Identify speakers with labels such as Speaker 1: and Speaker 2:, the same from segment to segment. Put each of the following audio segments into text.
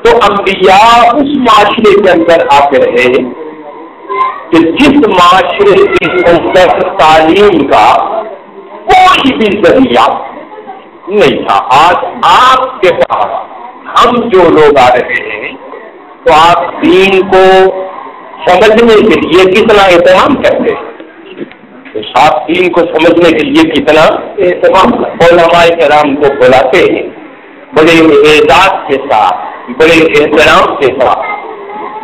Speaker 1: تو انبیاء اس معاشرے کے اندر آتے رہے کہ جس معاشرے کے اندر تعلیم کا کوئی بھی ذریعہ نہیں تھا. آج آپ کے پاس ہم جو لوگ آ رہے ہیں تو آپ دین کو سمجھنے کے لیے کتنا اہتمام کرتے ہیں؟ آپ دین کو سمجھنے کے لیے کتنا اہتمام علماء کرام کو بلاتے ہیں بڑے اعزاز کے ساتھ, بڑے احترام کے ساتھ,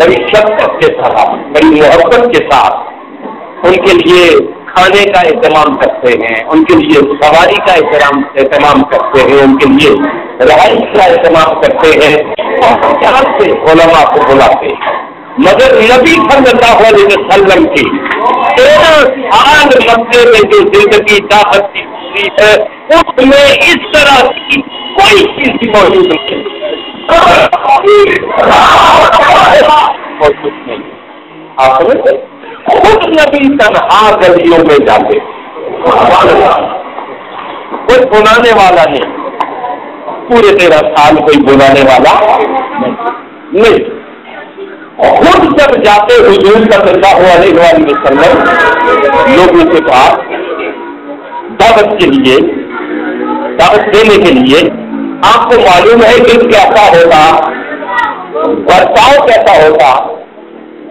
Speaker 1: بڑی شفقت کے ساتھ, بڑی محبت کے ساتھ ان کے لیے کھانے کا اہتمام کرتے ہیں, ان کے لیے سواری کا اہتمام کرتے ہیں, ان کے لیے رہائش کا اہتمام کرتے ہیں اور پیار سے علماء کو بلاتے ہیں. مگر نبی صلی اللہ علیہ وسلم کی 13 سال مکے میں جو زندگی طاقت کی ہوئی ہے اس میں اس طرح کی کوئی چیز موجود نہیں. آپ سمجھتے خود نبی تنہا گلیوں میں جاتے, کوئی بلانے والا نہیں, پورے 13 سال کوئی بلانے والا نہیں. خود جب جاتے حضور صلی اللہ علیہ وسلم لوگوں کے پاس دعوت کے لیے, دعوت دینے کے لیے, آپ کو معلوم ہے کہ کیسا ہوتا, برتاؤ کیسا ہوتا.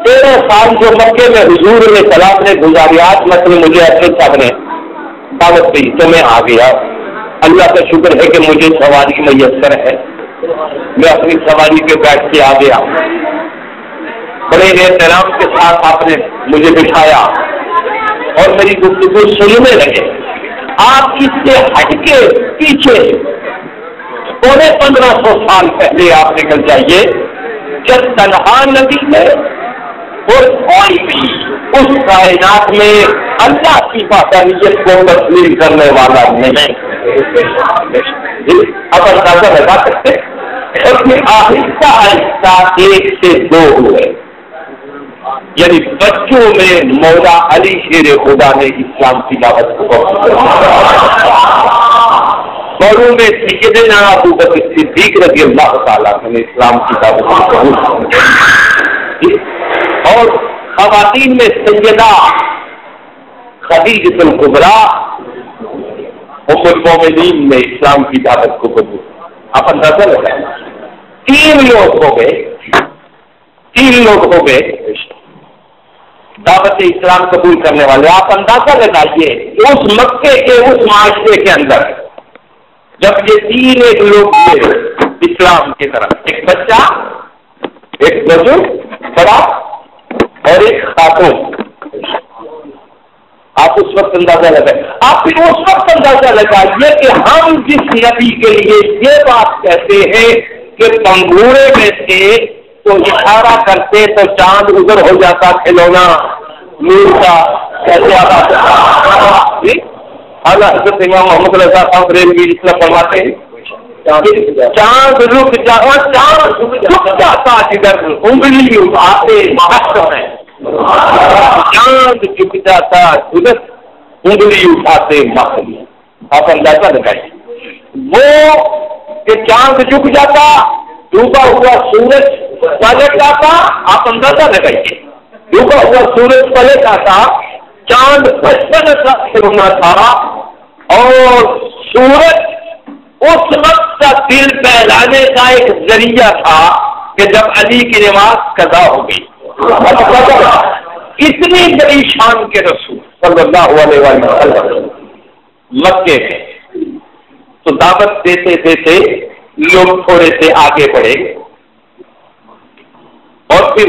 Speaker 1: 13 سال جو مکے میں حضور نے سلام نے گزاری, آج مثلا مجھے اپنے صاحب نے دعوت دی تو میں آ گیا. اللہ کا شکر ہے کہ مجھے سواری میسر ہے, میں اپنی سواری پہ بیٹھ کے آ گیا. بڑے احترام کے ساتھ آپ نے مجھے بٹھایا اور میری گفتگو سننے لگے. آپ اس سے ہٹ کے پیچھے 1500 سال پہلے آپ نکل جائیے جب تنہا نبی میں اور کوئی بھی اس کائنات میں اللہ کی وحدانیت کو تسلیم کرنے والا نہیں. اب اندازہ لگا سکتے اور پھر آہستہ آہستہ 1 سے 2 ہوئے, یعنی بچوں میں مولا علی شیر خدا نے اسلام کی دعوت کو بڑوں میں سیدنا ابو بکر صدیق رضی اللہ تعالیٰ نے اسلام کی دعوت کو, اور خواتین میں سیدہ خدیجہ الکبریٰ ام المومنین نے اسلام کی دعوت کو قبول. آپ اندازہ لگائیں 3 لوگ ہو گئے دعوت اسلام قبول کرنے والے. آپ اندازہ لگائیے اس مکے کے اس معاشرے کے اندر جب یہ 3 لوگ تھے اسلام کی طرف, ایک بچہ, ایک بزرگ بڑا اور ایک خاتون. آپ اس وقت اندازہ لگائیے, آپ پھر اس وقت اندازہ لگائیے کہ ہم جس نبی کے لیے یہ بات کہتے ہیں کہ پنگورے میں تھے تو اشارہ کرتے تو چاند ادھر ہو جاتا, کھلونا نور کا کیسے آتا. حضرت امام محمد رضا صاحب ریلوی اسلام فرماتے ہیں چاند رک جاتا جدھر انگلی آتے مست میں, چاند جھک جاتا جدھر انگلی اٹھاتے مست میں. آپ اندازہ لگائیے وہ کہ چاند جھک جاتا, ڈوبا ہوا سورج پلٹ جاتا. آپ اندازہ لگائیے ڈوبا ہوا سورج پلٹ آتا, چاند 55 کھلونا تھا اور سورج اس وقت کا دل بہلانے کا ایک ذریعہ تھا کہ جب علی کی نماز قضا ہو گئی. اتنی بڑی شان کے رسول صلی اللہ علیہ وسلم مکے میں تو دعوت دیتے دیتے لوگ تھوڑے سے آگے بڑھے اور پھر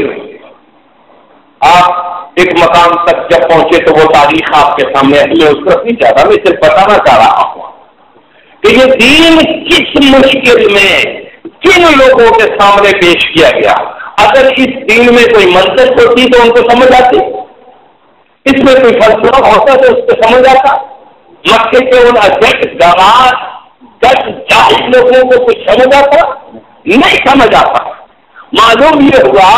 Speaker 1: آپ ایک مقام تک جب پہنچے تو وہ تاریخ آپ کے سامنے ہے. میں اس طرف نہیں چاہتا, میں صرف بتانا چاہ رہا ہوں کہ یہ دین کس مشکل میں کن لوگوں کے سامنے پیش کیا گیا. اگر اس دین میں کوئی منطق ہوتی تو ان کو سمجھ آتی, اس میں کوئی فلسفہ ہوتا تو اس کو سمجھ آتا. مکے کے ان اجٹ گوار دس جاہل لوگوں کو کچھ سمجھ آتا نہیں سمجھ آتا. معلوم یہ ہوا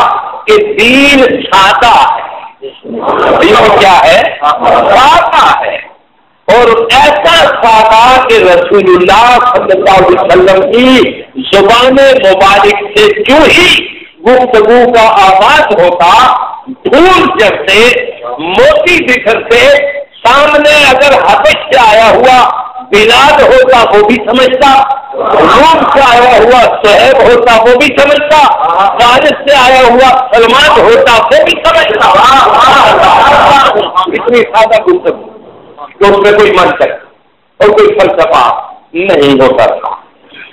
Speaker 1: کہ دین سادہ ہے. دین کیا ہے؟ سادہ ہے. اور ایسا سادہ کہ رسول اللہ صلی اللہ علیہ وسلم کی زبان مبارک سے جو ہی گفتگو کا آغاز ہوتا، پھول جیسے موتی بکھرتے، سامنے اگر حبش سے آیا ہوا بلال ہوتا وہ بھی سمجھتا، روم سے آیا ہوا صہیب ہوتا وہ بھی سمجھتا، فارس سے آیا ہوا سلمان ہوتا وہ بھی سمجھتا۔ اتنی سادہ گفتگو کہ اس میں کوئی منطق اور کوئی فلسفہ نہیں ہوتا تھا۔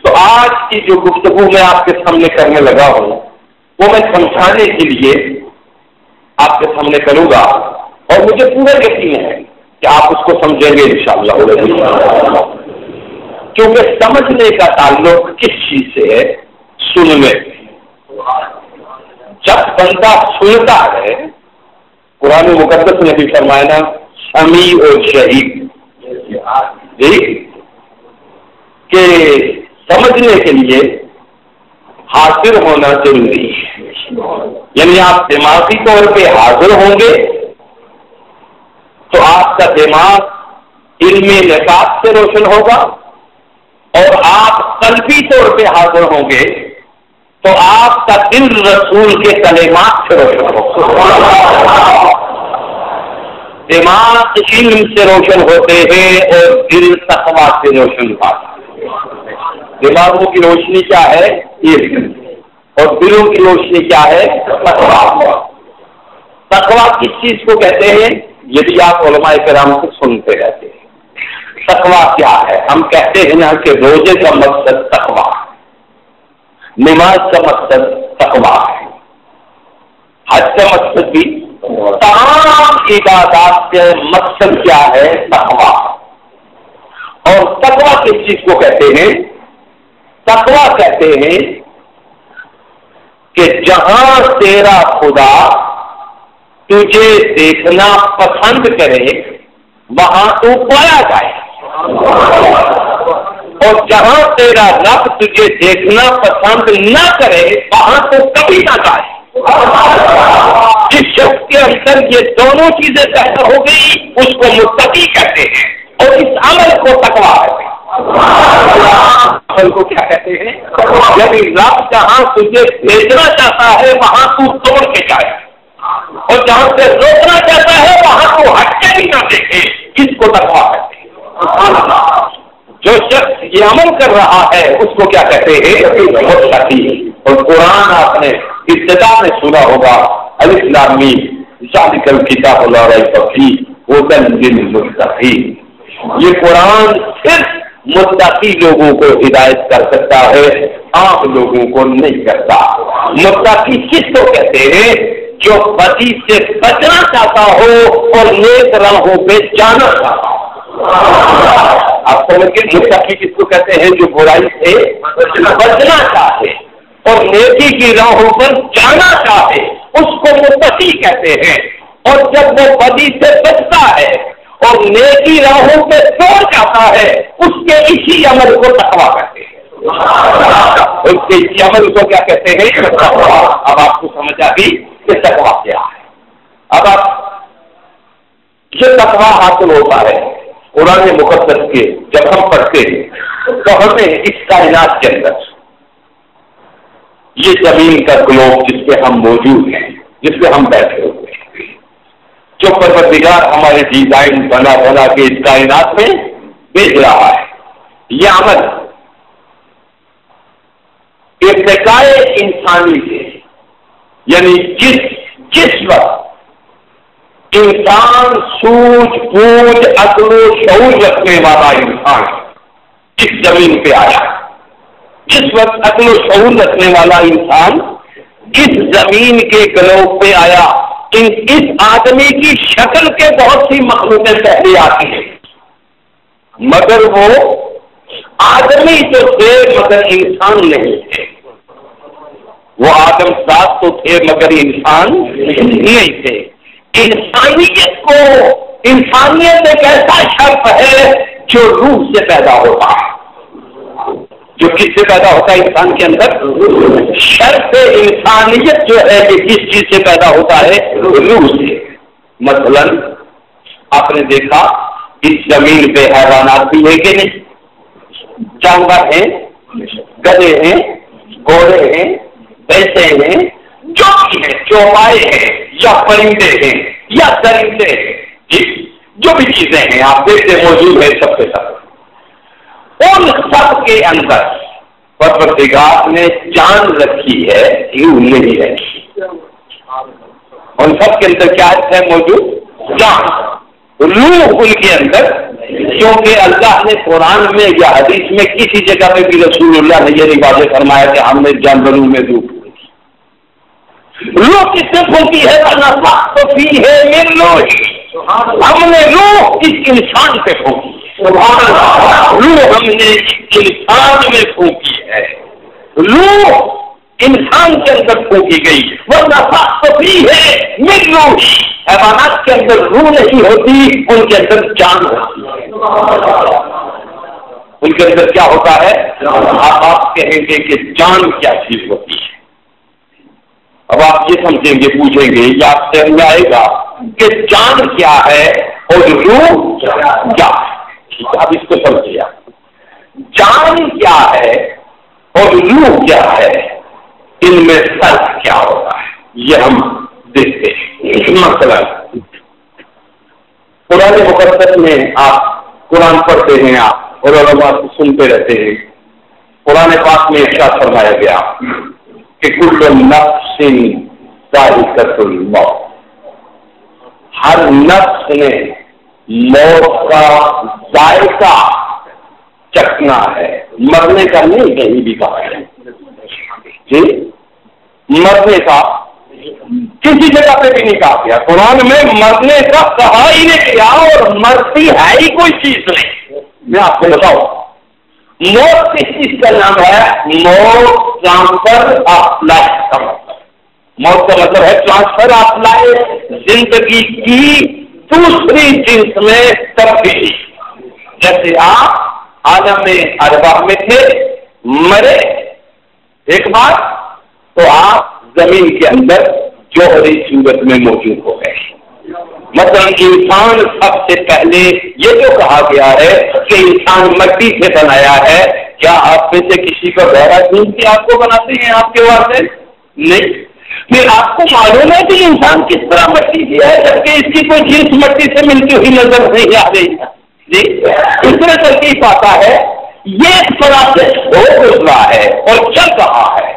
Speaker 1: تو آج کی جو گفتگو میں آپ کے سامنے کرنے لگا ہوں وہ میں سمجھانے کے لیے آپ کے سامنے کروں گا، اور مجھے پورا یقین ہے کہ آپ اس کو سمجھیں گے انشاءاللہ۔ کیونکہ سمجھنے کا تعلق کس چیز سے ہے؟ سننے۔ جب بندہ سنتا ہے، قرآن مقدس نے بھی فرمایا نا سمیع اور شہید، کہ سمجھنے کے لیے حاضر ہونا ضروری ہے۔ یعنی آپ دماغی طور پہ حاضر ہوں گے تو آپ کا دماغ علم نصاب سے روشن ہوگا، اور آپ قلبی طور پہ حاضر ہوں گے تو آپ کا دل رسول کے کلمات سے روشن ہوگا۔ دماغ علم سے روشن ہوتے ہیں اور دل تقویٰ سے روشن ہوتا ہے۔ دماغوں کی روشنی کیا ہے؟ علم، اور دلوں کی روشنی کیا ہے؟ تقویٰ۔ تقویٰ کس چیز کو کہتے ہیں؟ یدی آپ علماء کرام کو سنتے رہتے ہیں، تقویٰ کیا ہے؟ ہم کہتے ہیں نا کہ روزے کا مقصد تقویٰ، نماز کا مقصد تقویٰ ہے، حج کا مقصد بھی، تمام عبادات کے مقصد کیا ہے؟ تقویٰ۔ اور تقویٰ کس چیز کو کہتے ہیں؟ تقویٰ کہتے ہیں کہ جہاں تیرا خدا تجھے دیکھنا پسند کرے وہاں تو پایا جائے، اور جہاں تیرا رب تجھے دیکھنا پسند نہ کرے وہاں تو کبھی نہ جائے۔ جس شخص کے اندر یہ دونوں چیزیں پیدا ہو گئی اس کو متقی کہتے ہیں، اور اس عمل کو تقویٰ کہتے ہیں۔ عمل کو کیا کہتے ہیں؟ یعنی رب جہاں تجھے بھیجنا چاہتا ہے وہاں تو توڑ کے جائے، اور جہاں سے روکنا چاہتا ہے وہاں تو ہٹ کے بھی نہ دیکھے، اس کو تقویٰ کہتے ہیں۔ جو شخص یہ عمل کر رہا ہے اس کو کیا کہتے ہیں؟ متقی۔ اور قرآن آپ نے ابتدا میں سنا ہوگا الف لام میم ذالک الکتاب لا ریب فیہ ھدی للمتقین۔ یہ قرآن صرف متقی لوگوں کو ہدایت کر سکتا ہے، عام لوگوں کو نہیں کرتا۔ متقی کس کو کہتے ہیں؟ جو بدی سے بچنا چاہتا ہو اور نیک راہوں پہ جانا چاہتا ہو۔ آپ سمجھ کے متقی کس کو کہتے ہیں؟ جو برائی سے بچنا چاہے اور نیکی کی راہوں پر جانا چاہے اس کو متقی کہتے ہیں۔ اور جب وہ بدی سے بچتا ہے اور نیکی راہوں پہ دوڑ جاتا ہے اس کے اسی عمل کو تقویٰ کہتے ہیں۔ اس کے اسی عمل کو کیا کہتے ہیں؟ تقویٰ۔ اب آپ کو سمجھ آ گئی کہ تقویٰ کیا ہے۔ اب آپ یہ تقویٰ حاصل ہوتا ہے قرآن مقدس کے جب ہم پڑھتے ہیں تو ہمیں اس کائنات کے اندر یہ زمین کا گلوب جس پہ ہم موجود ہیں، جس پہ ہم بیٹھے ہوئے ہیں، جو پروردگار ہمارے ڈیزائن بنا بنا کے اس کائنات میں بھیج رہا ہے، یہ عمل ارتقائے انسانی سے، یعنی جس وقت انسان سوجھ بوجھ عقل و شعور رکھنے والا انسان اس زمین پہ آیا، جس وقت عقل و شعور رکھنے والا انسان اس زمین کے گلوب پہ آیا، اس آدمی کی شکل کے بہت سی مخلوقیں پہلے آتی ہیں، مگر وہ آدمی تو تھے مگر انسان نہیں تھے۔ وہ آدم ذات تو تھے مگر انسان نہیں تھے۔ انسانیت ایک ایسا شرف ہے جو روح سے پیدا ہوتا ہے۔ جو کس سے پیدا ہوتا ہے انسان کے اندر؟ شرف انسانیت جو ہے کہ کس چیز سے پیدا ہوتا ہے؟ روح سے۔ مثلا آپ نے دیکھا اس زمین پہ حیوانات بھی ہے کہ نہیں؟ جانور ہیں، گدھے ہیں، گھوڑے ہیں، بھینسیں ہیں، جو بھی ہیں، چوپائے ہیں یا پرندے ہیں یا درندے ہیں، جو بھی چیزیں ہیں آپ دیکھتے موجود ہیں سب کے ساتھ. ان سب کے اندر پروردگار نے جان رکھی ہے، روح نہیں رکھی. ان سب کے اندر کیا ہے موجود؟ جان. روح ان کے اندر، کیونکہ اللہ نے قرآن میں یا حدیث میں کسی جگہ پہ بھی رسول اللہ نے یہ نہیں واضح فرمایا کہ ہم نے جانوروں میں روح پھونکی. روح کس نے پھونکی ہے؟ فی ہے من روح، ہم نے روح اس انسان پہ پھونکی. روح ہم نے انسان میں پھونکی ہے، روح انسان کے اندر پھونکی گئی. ورنہ فی ہے من روح، حیوانات کے اندر روح نہیں ہوتی، ان کے اندر جان ہوتی ہے. ان کے اندر کیا ہوتا ہے؟ آپ کہیں گے کہ جان کیا چیز ہوتی ہے. اب آپ یہ سمجھیں گے، پوچھیں گے یا آپ سے آئے گا کہ جان کیا ہے اور روح کیا ہے. اب اس کو سمجھیے، جان کیا ہے اور روح کیا ہے، ان میں فرق کیا ہوتا ہے یہ ہم دیکھتے ہیں. مثلا قرآن مقدس میں آپ قرآن پڑھتے ہیں، آپ اور علماء کو سنتے رہتے ہیں. قرآن پاک میں ارشاد فرمایا گیا کہ کل نفس ذائقۃ الموت، ہر نفس نے موت کا ذائقہ چکھنا ہے. مرنے کا نہیں کہیں بھی کہا ہے جی، مرنے کا کسی جگہ پہ بھی نہیں کہا گیا. قرآن میں مرنے کا کہا ہی نہیں کیا، اور مرتی ہے ہی کوئی چیز نہیں. میں آپ کو بتاؤں، موت کس چیز کا نام ہے؟ موت ٹرانسفر آف لائف کا مطلب. موت کا مطلب ہے ٹرانسفر آف لائف، زندگی کی دوسری جنس میں تبدیلی. جیسے آپ عالم ارواح میں تھے، مرے ایک بار تو آپ زمین کے اندر جوہری صورت میں موجود ہو گئے. مثلا انسان سب سے پہلے یہ تو کہا گیا ہے کہ انسان مٹی سے بنایا ہے. کیا آپ میں سے کسی کا گہرا ڈھونڈ کے آپ کو بناتے ہیں آپ کے واسطے؟ نہیں. پھر آپ کو معلوم ہے کہ انسان کس طرح مٹی کی ہے، جبکہ اس کی کوئی جنس مٹی سے ملتی ہوئی نظر نہیں آ رہی جی. اس طرح ترکیب پاتا ہے. یہ اس طرح سے ہو گزرا ہے اور چل رہا ہے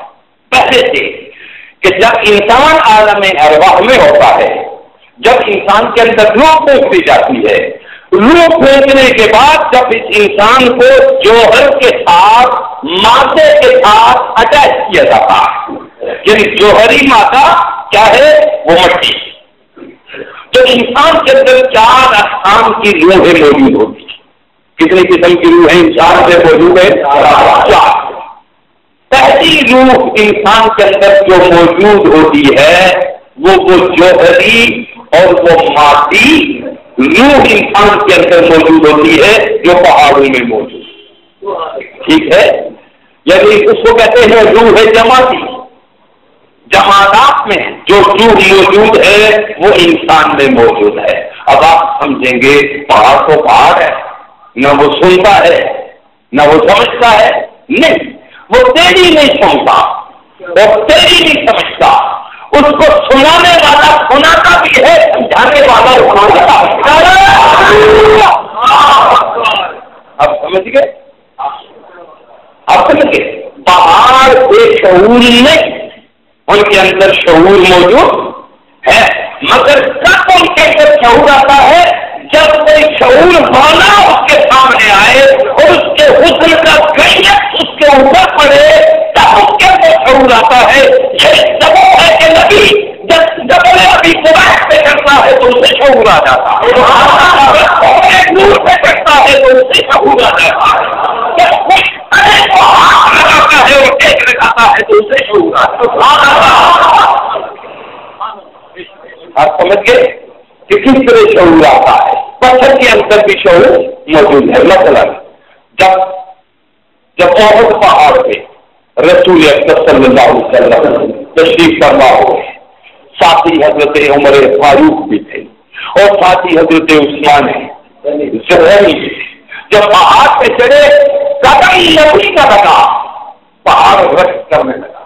Speaker 1: پہلے سے کہ جب انسان عالم ارواح میں ہوتا ہے، جب انسان کے اندر روح پھونک دی جاتی ہے، روح پھونکنے کے بعد جب اس انسان کو جوہر کے ساتھ، مادے کے ساتھ اٹیچ کیا جاتا ہے، یعنی جوہری مادہ کیا ہے؟ وہ مٹی. تو انسان کے اندر 4 اقسام کی روحیں موجود ہوتی ہیں. کتنی قسم کی روحیں انسان میں موجود ہے؟ 4. پہلی روح انسان کے اندر جو موجود ہوتی ہے وہ جوہری اور وہ مادی روح انسان کے اندر موجود ہوتی ہے، جو پہاڑوں میں موجود. ٹھیک ہے، یعنی اس کو کہتے ہیں روح جماعتی. جماعت میں جو روح موجود ہے وہ انسان میں موجود ہے. اب آپ سمجھیں گے پہاڑ تو پہاڑ ہے، نہ وہ سنتا ہے نہ وہ سمجھتا ہے. نہیں، وہ تیری نہیں سنتا، وہ تیری نہیں سمجھتا. اس کو سنانے والا سناتا بھی ہے، سمجھانے والا اب سمجھ گئے؟ اب سمجھ گئے؟ پہاڑ بے شعور نہیں، ان کے اندر شعور موجود ہے، مگر کب ان کے اندر شعور آتا ہے؟ جب کوئی شعور والا اس کے سامنے آئے اور اس کے حسن کا کیفیت اس کے اوپر پڑے، تب اس کے اندر شعور آتا ہے. یہ سبب ہے کہ نبی جب ابھی قبائل پہ کرتا ہے تو اسے شعور آ جاتا ہے، نور پہ کرتا ہے تو اسے شعور آ جاتا ہے، لگاتا ہے اور ایک لگاتا ہے تو اسے شعور آ جاتا ہے. آپ سمجھ گئے کہ کس طرح شعور آتا ہے؟ پتھر کے اندر بھی شعور موجود ہے. مثلا جب احد پہاڑ پہ رسول اکرم صلی اللہ علیہ وسلم تشریف فرما ہوئے، ساتھی حضرت عمر فاروق بھی تھے اور ساتھی حضرت عثمان جب پہاڑ پہ چڑھے قدم نبی کا لگا، پہاڑ رقص کرنے لگا،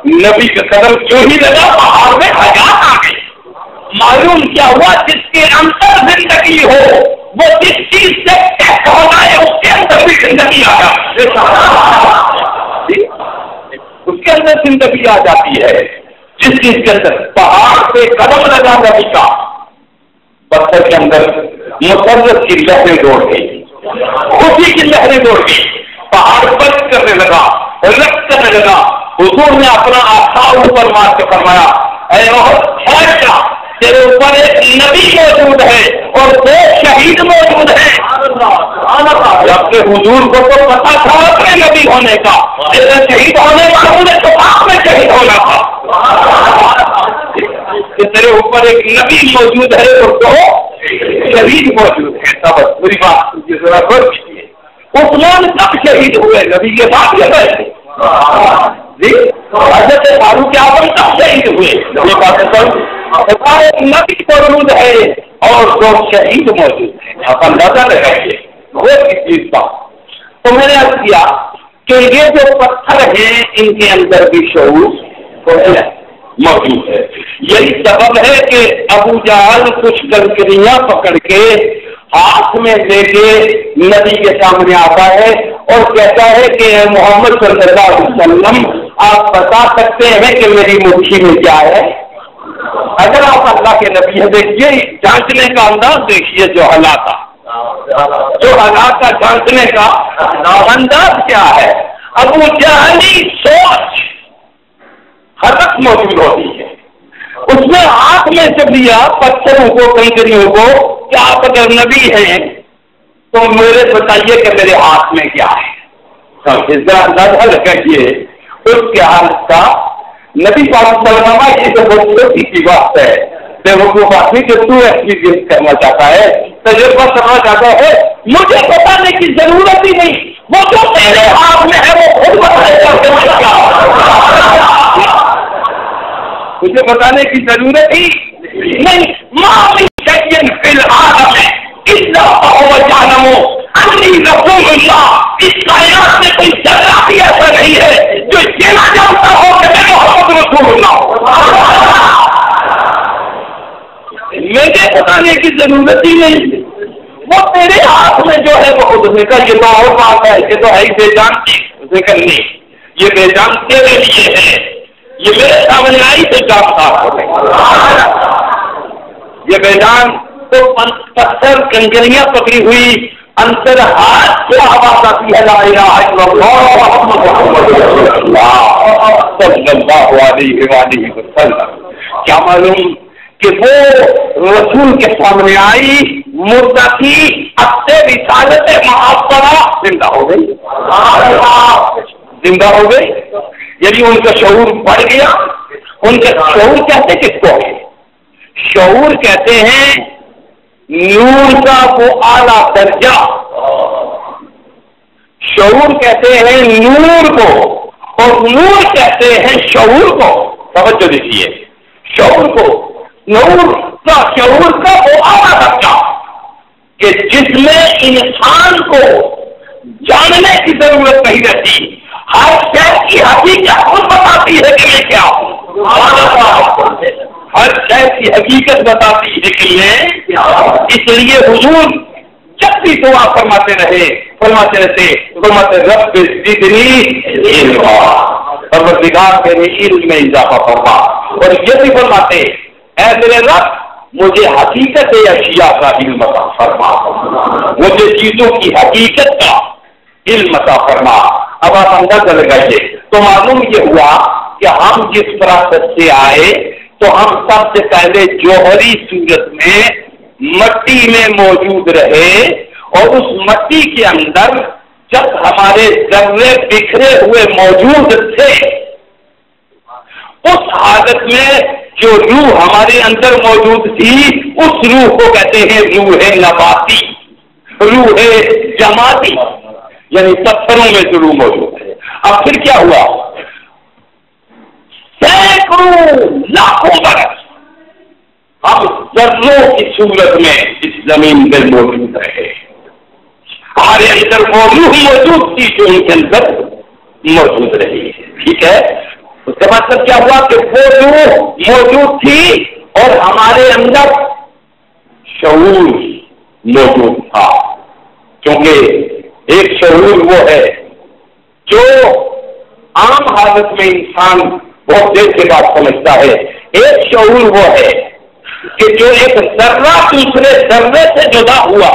Speaker 1: نبی کا قدم جو ہی لگا پہاڑ میں حیات آ گئی۔ معلوم کیا ہوا؟ جس کے اندر زندگی ہو وہ جس چیز سے ہونا ہے اس کے اندر بھی زندگی آ جاتی ہے، اس کے اندر زندگی آ جاتی ہے۔ جس چیز کے اندر پہاڑ پہ قدم لگا نبی کا، پتھر کے اندر مسرت کی لہریں دوڑ گئی، خوشی کی لہریں دوڑ گئی، پہاڑ بند کرنے لگا، رقص کرنے لگا۔ حضور نے اپنا آسا اوپر مار کے فرمایا، اے عہد خیر کیا، تیرے اوپر ایک نبی موجود ہے اور دو شہید موجود ہیں۔ اپنے حضور کو تو پتا تھا اپنے نبی ہونے کا، تیرے شہید ہونے والوں نے تو آپ میں شہید ہونا تھا کہ تیرے اوپر ایک نبی موجود ہے اور دو شہید موجود ہے۔ تب پوری بات ذرا غور کیجیے، عثمان کب شہید ہوئے؟ نبی کے ساتھ یہ بیٹھے جی، حضرت فاروق اعظم کب شہید ہوئے؟ نبی موجود ہے اور دو شہید موجود ہیں۔ آپ اندازہ لگائیے وہ کس چیز کا۔ تو میں نے عرض کیا کہ یہ جو پتھر ہیں ان کے اندر بھی شعور موجود ہے۔ یہی سبب ہے کہ ابو جہل کچھ کنکریاں پکڑ کے ہاتھ میں لے کے نبی کے سامنے آتا ہے اور کہتا ہے کہ محمد صلی اللہ علیہ وسلم آپ بتا سکتے ہیں کہ میری مٹھی میں کیا ہے؟ اگر آپ اللہ کے نبی ہیں دیکھیے جانچنے کا انداز دیکھیے، جو حالات کا جانچنے کا انداز کیا ہے۔ ابو جہلی سوچ حرکت موجود ہوتی ہے، اس نے ہاتھ میں سے لیا پتھروں کو کنکریوں کو کہ آپ اگر نبی ہیں تو میرے بتائیے کہ میرے ہاتھ میں کیا ہے۔ اس کا اندازہ لگائیے اس کے حالت کا۔ نبی پاک صلی اللہ علیہ وسلم یہ تو بہت چھوٹی سی بات ہے، بیوقوف آدمی کہ تو ایکسپیرینس کرنا چاہتا ہے، تجربہ کرنا چاہتا ہے، مجھے بتانے کی ضرورت ہی نہیں، وہ جو میرے ہاتھ میں ہے وہ خود بتائے گا کیا، مجھے بتانے کی ضرورت ہی نہیں۔ ماں بھی شیئن فی العالم الا وهو يعلم انی رسول اللہ۔ اس کائنات میں کوئی ذرہ بھی ایسا نہیں ہے جو یہ نہ جانتا ہو کہ میں محمد رسول اللہ ہوں۔ مجھے بتانے کی ضرورت ہی نہیں، وہ تیرے ہاتھ میں جو ہے وہ خود نے کہا۔ یہ تو اور بات ہے، یہ تو ہے ہی بے جان کی، اسے کہا نہیں یہ بے جان تیرے لیے ہے، یہ میرے سامنے آئی تو جان تھا، یہ بے جان تو پتھر کنکریاں پکڑی ہوئی اندر ہاتھ سے آواز آتی ہے لا الہ الا اللہ محمد رسول اللہ صلی اللہ علیہ وآلہ وسلم۔ کیا معلوم کہ وہ رسول کے سامنے آئی، مردہ تھی، اب سے رسالت محاصرہ زندہ ہو گئی، زندہ ہو گئی، یعنی ان کا شعور بڑھ گیا۔ ان کا شعور کہتے کس کو ہے؟ شعور کہتے ہیں نور کا وہ اعلیٰ درجہ، شعور کہتے ہیں نور کو، اور نور کہتے ہیں شعور کو۔ توجہ دیجیے، شعور کو، نور کا، شعور کا وہ اعلیٰ درجہ کہ جس میں انسان کو جاننے کی ضرورت نہیں رہتی، ہر شے کی حقیقت خود بتاتی ہے کہ میں کیا ہوں، ہر شے کی حقیقت بتاتی ہے کہ میں کیا ہوں۔ اس لیے حضور جب بھی دعا فرماتے رہتے رب زدنی علما، پروردگار میرے علم میں اضافہ فرما، اور یہ بھی فرماتے اے میرے رب مجھے حقیقت اشیاء کا علم عطا فرما، مجھے چیزوں کی حقیقت کا علم عطا فرما۔ اب آپ اندازہ لگائیے تو معلوم یہ ہوا کہ ہم جس فراست سے آئے تو ہم سب سے پہلے جوہری صورت میں مٹی میں موجود رہے، اور اس مٹی کے اندر جب ہمارے ذرے بکھرے ہوئے موجود تھے، اس حالت میں جو روح ہمارے اندر موجود تھی اس روح کو کہتے ہیں روح نباتی، روح جماعتی، یعنی پتھروں میں جو روح موجود ہے۔ اب پھر کیا ہوا؟ سینکڑوں لاکھوں برس ہم ذروں کی صورت میں اس زمین پر موجود رہے، ہمارے اندر موجود تھی جو ان کے اندر موجود رہی ہے. ٹھیک ہے، اس کا مطلب کیا ہوا کہ وہ روح موجود تھی اور ہمارے اندر شعور موجود تھا. کیونکہ ایک شعور وہ ہے جو عام حالت میں انسان بہت دیر کے بعد سمجھتا ہے. ایک شعور وہ ہے کہ جو ایک ذرہ دوسرے ذرے سے جدا ہوا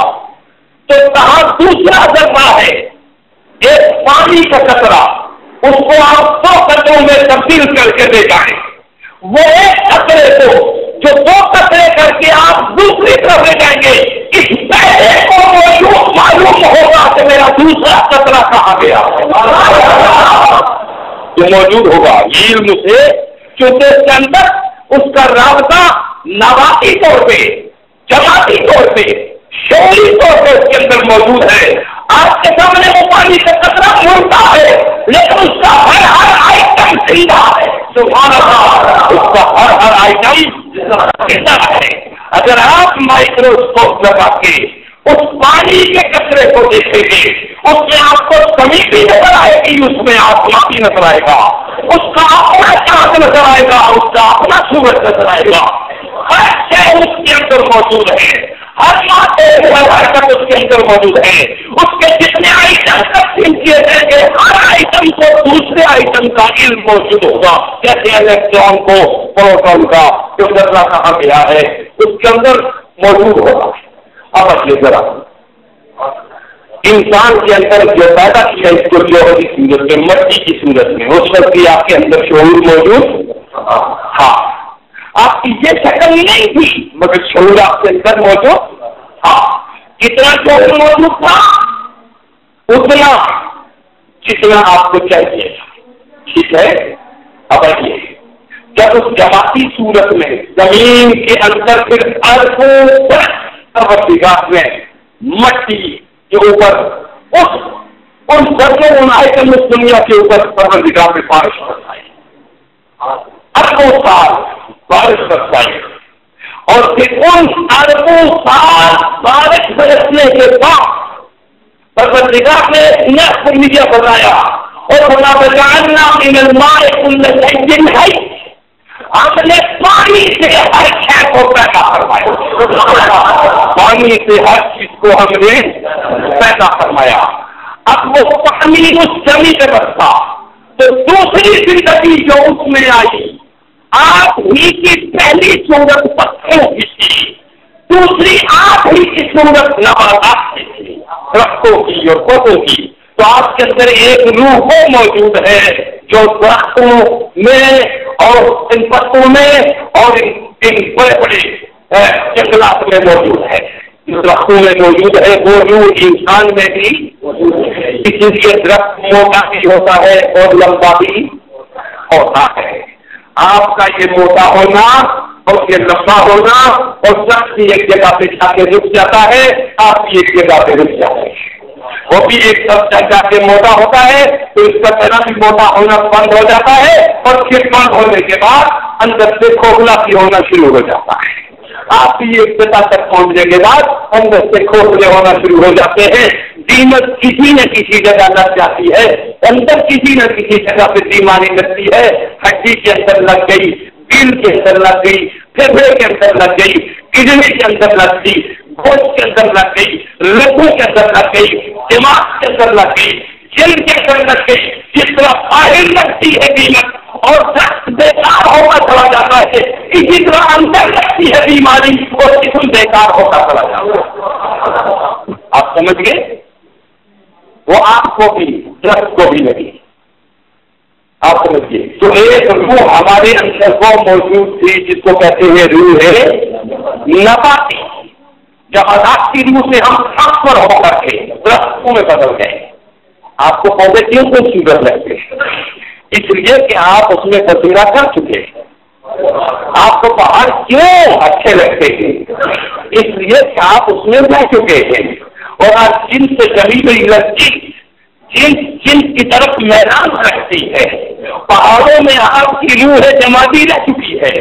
Speaker 1: تو کہاں دوسرا ذرہ ہے. ایک پانی کا قطرہ، اس کو آپ 100 قطروں میں تبدیل کر کے دے جائیں، وہ ایک قطرے کو جو 2 قطرے کر کے آپ دوسری طرف لے جائیں گے، اس پہلے کو معلوم ہوگا کہ میرا دوسرا قطرہ کہاں گیا. جو موجود ہوگا علم سے، کیونکہ اس کے اندر اس کا رابطہ نواتی طور پہ، جماعتی طور پہ، شعوری طور پہ اس کے اندر موجود ہے. آپ کے سامنے وہ پانی کا قطرہ ملتا ہے لیکن اس کا ہر آئٹم زندہ ہے. سبحان اللہ، اس کا ہر آئٹم زندہ ہے. اگر آپ مائکروسکوپ لگا کے اس پانی کے قطرے کو دیکھیں گے، اس میں آپ کو کمی بھی نظر آئے گی، اس میں آسمان بھی نظر آئے گا، اس کا اپنا چاند نظر آئے گا، اس کا اپنا سورج نظر آئے گا. ہر شے اس کے اندر موجود ہے، ہر حرکت اس کے اندر موجود ہے. اس کے جتنے آئٹم تقسیم کیے جائیں گے، ہر آئٹم کو دوسرے آئٹم کا علم موجود ہوگا. جیسے الیکٹران کو پروٹون کا جو ذرہ کہا گیا ہے اس کے اندر موجود ہوگا. اب اچھے ذرا انسان کے اندر جو پیدا کیا اس کو جوہر کی صورت میں، مٹی کی صورت میں، اس وقت بھی آپ کے اندر شعور موجود تھا. آپ کی یہ شکل نہیں تھی مگر شعور آپ کے اندر موجود تھا. کتنا شعور موجود تھا؟ اتنا جتنا آپ کو چاہیے. ٹھیک ہے، اب آئیے جب اس جماعتی صورت میں زمین کے اندر پھر اربوں میں مٹی کے اوپر ان آئٹم اس دنیا کے اوپر پروردگار میں بارش برسائی، اربوں سال بارش برسائی، اور پھر ان اربوں سال بارش برسنے کے بعد پروردگار نے نیا دنیا بنایا اور بنا من الماء كل شيء حي. ہم نے پانی سے ہر شے کو پیدا فرمایا، پانی سے ہر چیز کو ہم نے پیدا فرمایا. اب وہ پانی اس زمین پہ برسا تو دوسری زندگی جو اس میں آئی، آپ ہی کی پہلی صورت پتھروں کی تھی، دوسری آپ ہی کی صورت نباتات کی تھی، درختوں کی اور پودوں کی. تو آپ کے اندر ایک روح وہ موجود ہے جو درختوں میں اور ان پتوں میں اور ان بڑے بڑے جنگلات میں موجود ہے. جو درختوں میں موجود ہے وہ روح انسان میں بھی موجود ہے. اسی لیے درخت موٹا بھی ہوتا ہے اور لمبا بھی ہوتا ہے. آپ کا یہ موٹا ہونا اور یہ لمبا ہونا اور درخت بھی ایک جگہ پہ جا کے رک جاتا ہے، آپ بھی ایک جگہ پہ رک جاتے ہیں. وہ بھی ایک سب جا کے موٹا ہوتا ہے تو اس کا پہلا بھی موٹا ہونا بند ہو جاتا ہے اور پھر بند ہونے کے بعد اندر سے کھوکھلا بھی ہونا شروع ہو جاتا ہے. آپ بھی ایک سطح تک پہنچنے کے بعد اندر سے کھوکھلے ہونا شروع ہو جاتے ہیں. دیمک کسی نہ کسی جگہ لگ جاتی ہے، اندر کسی نہ کسی جگہ پہ بیماری لگتی ہے. ہڈی کے اندر لگ گئی، دل کے اندر لگ گئی، پھیپھڑے کے اندر لگ گئی، کڈنی کے اندر لگ گئی، گوشت کے اندر لگ گئی، رگوں کے اندر لگ گئی، دماغ کے اندر لگ گئی، جلد کے اندر لگ گئی. جس طرح باہر لگتی ہے بیماری اور درخت بیکار ہوتا چلا جاتا ہے، اسی طرح اندر لگتی ہے بیماری اور جسم بیکار ہوتا چلا جاتا ہے. آپ سمجھ گئے؟ وہ آپ کو بھی درخت کو بھی لگی. آپ سمجھیے تو ایک روح ہمارے اندر وہ موجود تھی جس کو کہتے ہیں روح ہے نباتی. جب آزاد کی روح سے ہم ٹرانسفر ہو کر کے درختوں میں بدل گئے. آپ کو پودے کیوں خوبصورت لگتے ہیں؟ اس لیے کہ آپ اس میں بسیرا کر چکے ہیں. آپ کو پہاڑ کیوں اچھے لگتے ہیں؟ اس لیے کہ آپ اس میں رہ چکے ہیں. اور آپ جن سے جمی ہوئی لڑکی جن کی طرف میدان رکھتی ہے، پہاڑوں میں آپ کی روح جماعتی رہ چکی ہے.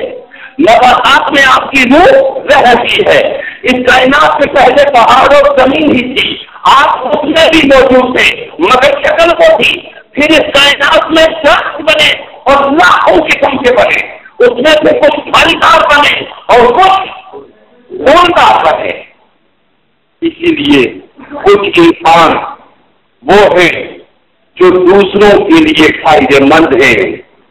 Speaker 1: نباتات میں آپ کی روح رہتی ہے. اس کائنات سے پہلے پہاڑ اور زمین ہی تھی، آپ اس میں بھی موجود تھے مگر شکل وہ تھی. پھر اس کائنات میں درخت بنے اور لاکھوں قسم کے بنے، اس میں سے کچھ پھلدار بنے اور کچھ پھولدار بنے. اسی لیے کچھ انسان وہ ہیں جو دوسروں کے لیے فائدے مند ہیں،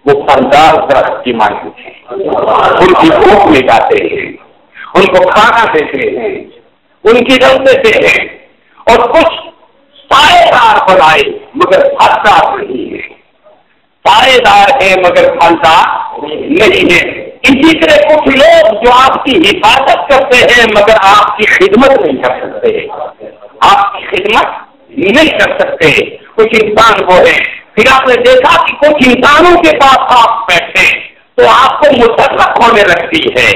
Speaker 1: وہ پھلدار درخت کی مانند ہیں، ان کی بھوک مٹاتے ہیں، ان کو کھانا دیتے ہیں، ان کی رنگ دیتے ہیں. اور کچھ سائے دار بنائے مگر پھلدار نہیں ہے، سائے دار ہے مگر پھلدار نہیں ہے. اسی طرح کچھ لوگ جو آپ کی حفاظت کرتے ہیں مگر آپ کی خدمت نہیں کر سکتے، آپ کی خدمت نہیں کر سکتے. کچھ انسان وہ ہے. پھر آپ نے دیکھا کہ کچھ انسانوں کے پاس آپ بیٹھے تو آپ کو متفق ہونے لگتی ہے.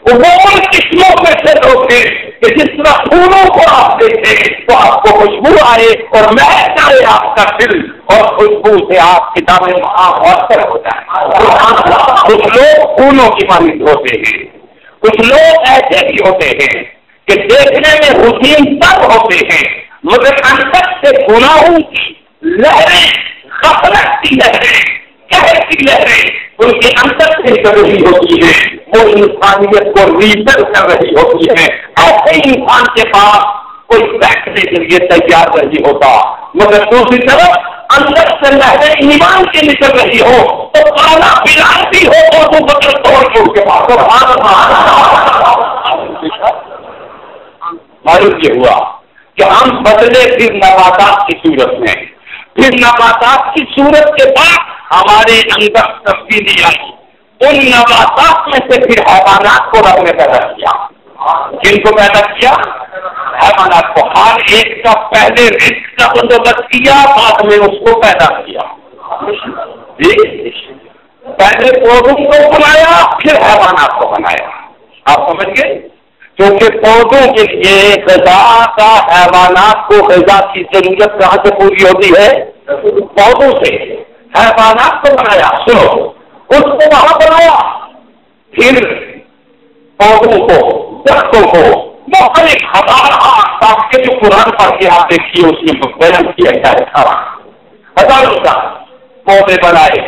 Speaker 1: وہ ان قسموں میں سے لوگ ہیں کہ جس طرح پھولوں کو آپ دیکھیں تو آپ کو خوشبو آئے اور مہک آئے آپ کا دل، اور خوشبو سے آپ کی دامیں مؤثر ہو جائے. کچھ لوگ پھولوں کی مانند ہوتے ہیں، کچھ لوگ ایسے بھی ہوتے ہیں کہ دیکھنے میں حسین تب ہوتے ہیں مگر اندر سے گناہوں کی لہریں، غفلت کی لہریں، قہر کی لہریں ان کے اندر سے نکل رہی ہوتی ہے. وہ انسانیت کو ریزن کر رہی ہوتی ہے. ایسے انسان کے پاس کوئی بیٹھنے کے لیے تیار نہیں ہوتا مگر دوسری طرف اندر سے لہریں ایمان کی نکل رہی ہو تو کالا بلال بھی ہو اور وہ بدل توڑ کے اس کے پاس. معلوم یہ ہوا کہ ہم بدلے پھر نباتات کی صورت میں، پھر نباتات کی صورت کے بعد ہمارے اندر تبدیلی آئی. ان نباتات میں سے پھر حیوانات کو رب نے پیدا کیا. جن کو پیدا کیا؟ حیوانات کو. ہر ایک کا پہلے رزق کا بندوبست کیا، بعد میں اس کو پیدا کیا. جی، پہلے پودوں کو بنایا پھر حیوانات کو بنایا. آپ سمجھ گئے؟ کیونکہ پودوں کے لیے غذا کا، حیوانات کو غذا کی ضرورت کہاں سے پوری ہوتی ہے؟ پودوں سے. حیوانات کو بنایا، سنو، اس کو وہاں بنایا، پھر پودوں کو، درختوں کو مختلف ہزار کے جو قرآن پڑھ کے آپ دیکھیے اس میں بیان کیا جائے. ہزاروں کا پودے بنائے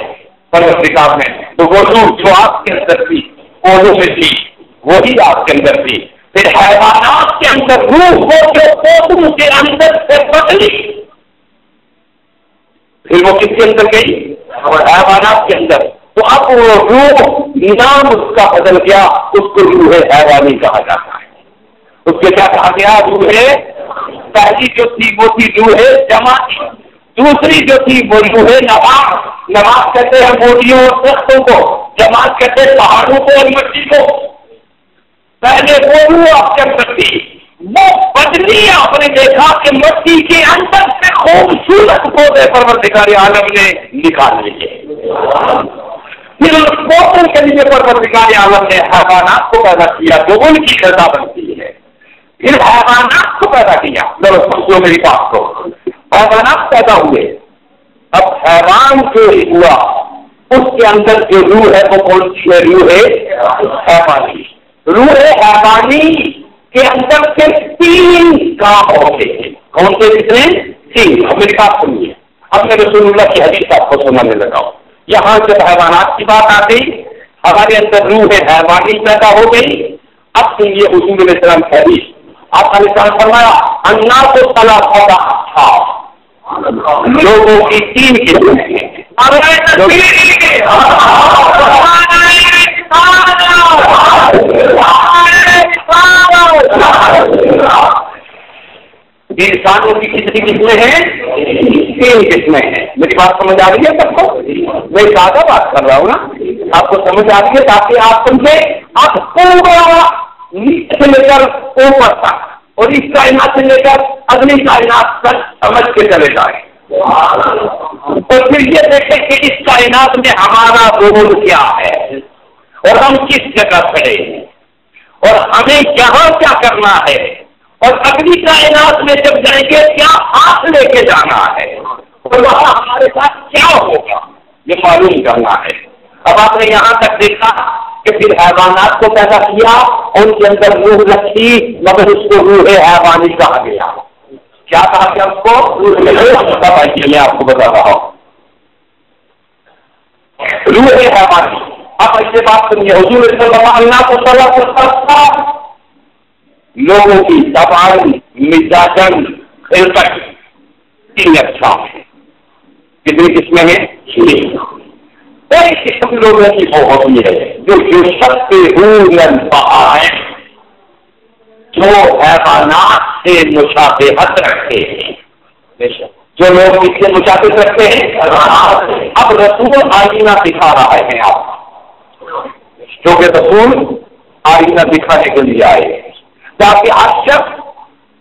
Speaker 1: پروردگار نے، تو وہ روح جو آپ کے اندر تھی پودوں میں تھی وہی آپ کے اندر تھی. پھر حیوانات کے اندر روح ہو جو پودوں کے اندر سے بدلی، پھر وہ کس کے اندر گئی؟ حیوانات کے اندر. تو اب وہ روح نام اس کا بدل گیا، اس کو روح حیوانی کہا جاتا ہے. اس کے کیا کہا گیا؟ روح. پہلی جو تھی وہ تھی روح جماعتی، دوسری جو تھی وہ روح نبات. نبات کہتے ہیں بوٹیوں اور درختوں کو، جماعت کہتے ہیں پہاڑوں کو اور مٹی کو. پہلے وہ روح آپ کے اندر تھی، وہ بدلی. آپ نے دیکھا کہ مٹی کے اندر سے خوبصورت پودے پروردگار عالم نے نکال لیے. پھر اس پودوں کے لیے پروردگار عالم نے حیوانات کو پیدا کیا جو ان کی غذا بنتی ہے. پھر حیوانات کو پیدا کیا. سمجھو میری بات کو، حیوانات پیدا ہوئے. اب حیوان جو ہوا اس کے اندر جو روح ہے وہ کون سی ہے؟ روح حیوانی. روح حیوانی کے اندر سے 3 کام ہوتے ہیں. کون سے؟ کتنے؟ 3. اب میری بات سنیے. اب میں رسول اللہ کی حدیث آپ کو سنانے لگا ہوں. یہاں جب حیوانات کی بات آتی، ہمارے اندر روح حیوانی پیدا ہو گئی. اب سنیے حضور علیہ السلام کی حدیث. آپ علیہ السلام فرمایا الناس ثلاثہ اصحاب، لوگوں کی 3 قسمیں ہیں. انسانوں کی کتنی قسمیں ہیں؟ 3 قسمیں ہیں. میری بات سمجھ آ رہی ہے سب کو؟ میں زیادہ بات کر رہا ہوں نا، آپ کو سمجھ آ رہی ہے تاکہ آپ سمجھیں. آپ پورا نیچے سے لے کر اوپر تک اور اس کائنات سے لے کر اگلی کائنات تک سمجھ کے چلے جائیں. اور پھر یہ دیکھیں کہ اس کائنات میں ہمارا رول کیا ہے اور ہم کس جگہ کھڑے ہیں اور ہمیں یہاں کیا کرنا ہے اور اگلی کائنات میں جب جائیں گے کیا ہاتھ لے کے جانا ہے اور وہاں ہمارے ساتھ کیا ہوگا یہ معلوم کرنا ہے. اب آپ نے یہاں تک دیکھا کہ پھر حیوانات کو پیدا کیا، ان کے اندر روح رکھی، مگر اس کو روح حیوانی کہا گیا. کیا کہا گیا اس کو؟ میں آپ کو بتا رہا ہوں روح حیوانی. اب ایسے بات سنیے، حضور اللہ کو صلاح کرتا لوگوں کی زبان، مزاجن، خلقت تین اقسام ہے. کتنی قسمیں ہیں؟ کوئی قسم لوگوں کی وہ ہوتی ہے جو شخص ہے جو حیوانات سے مشابہت رکھتے ہیں. جو لوگ اس سے مشابہت رکھتے ہیں، اب رسول آئینہ دکھا رہے ہیں آپ، جو کہ رسول آئینہ دکھانے کے لیے آئے تاکہ ہر شخص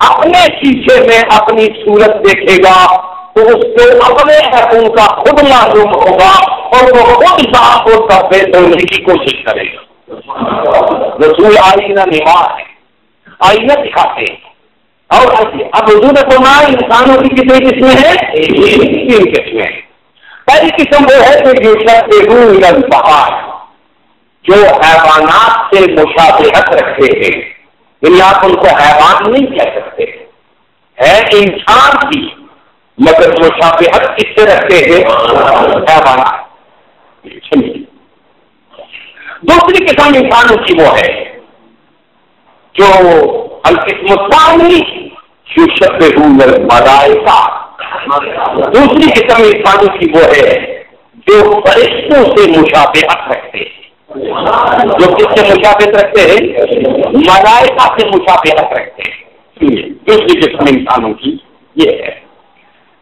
Speaker 1: اپنے شیشے میں اپنی صورت دیکھے گا تو اس کو اپنے حقوق کا خود معلوم ہوگا اور وہ خود صاف اور سفید ہونے کی کوشش کرے گا. رسول آئینہ نماز ہے، آئینہ دکھاتے ہیں. اور اب حضور نے فرمایا انسانوں کی کتنی قسمیں ہیں؟ 3 قسمیں. پہلی قسم وہ ہے کہ جو حیوانات سے مشابہت رکھتے ہیں، یعنی آپ ان کو حیوان نہیں کہہ سکتے، ہے انسان کی مگر مشابہت کس سے رکھتے ہیں؟ حیوانات. دوسری قسم انسانوں کی وہ ہے جو القسم الثانی یشبہ الملائکہ. دوسری قسم انسانوں کی وہ ہے جو فرشتوں سے مشابہت رکھتے ہیں. جو کس سے مشابہت رکھتے ہیں؟ ملائکہ سے مشابہت رکھتے ہیں. دوسری قسم انسانوں کی یہ ہے.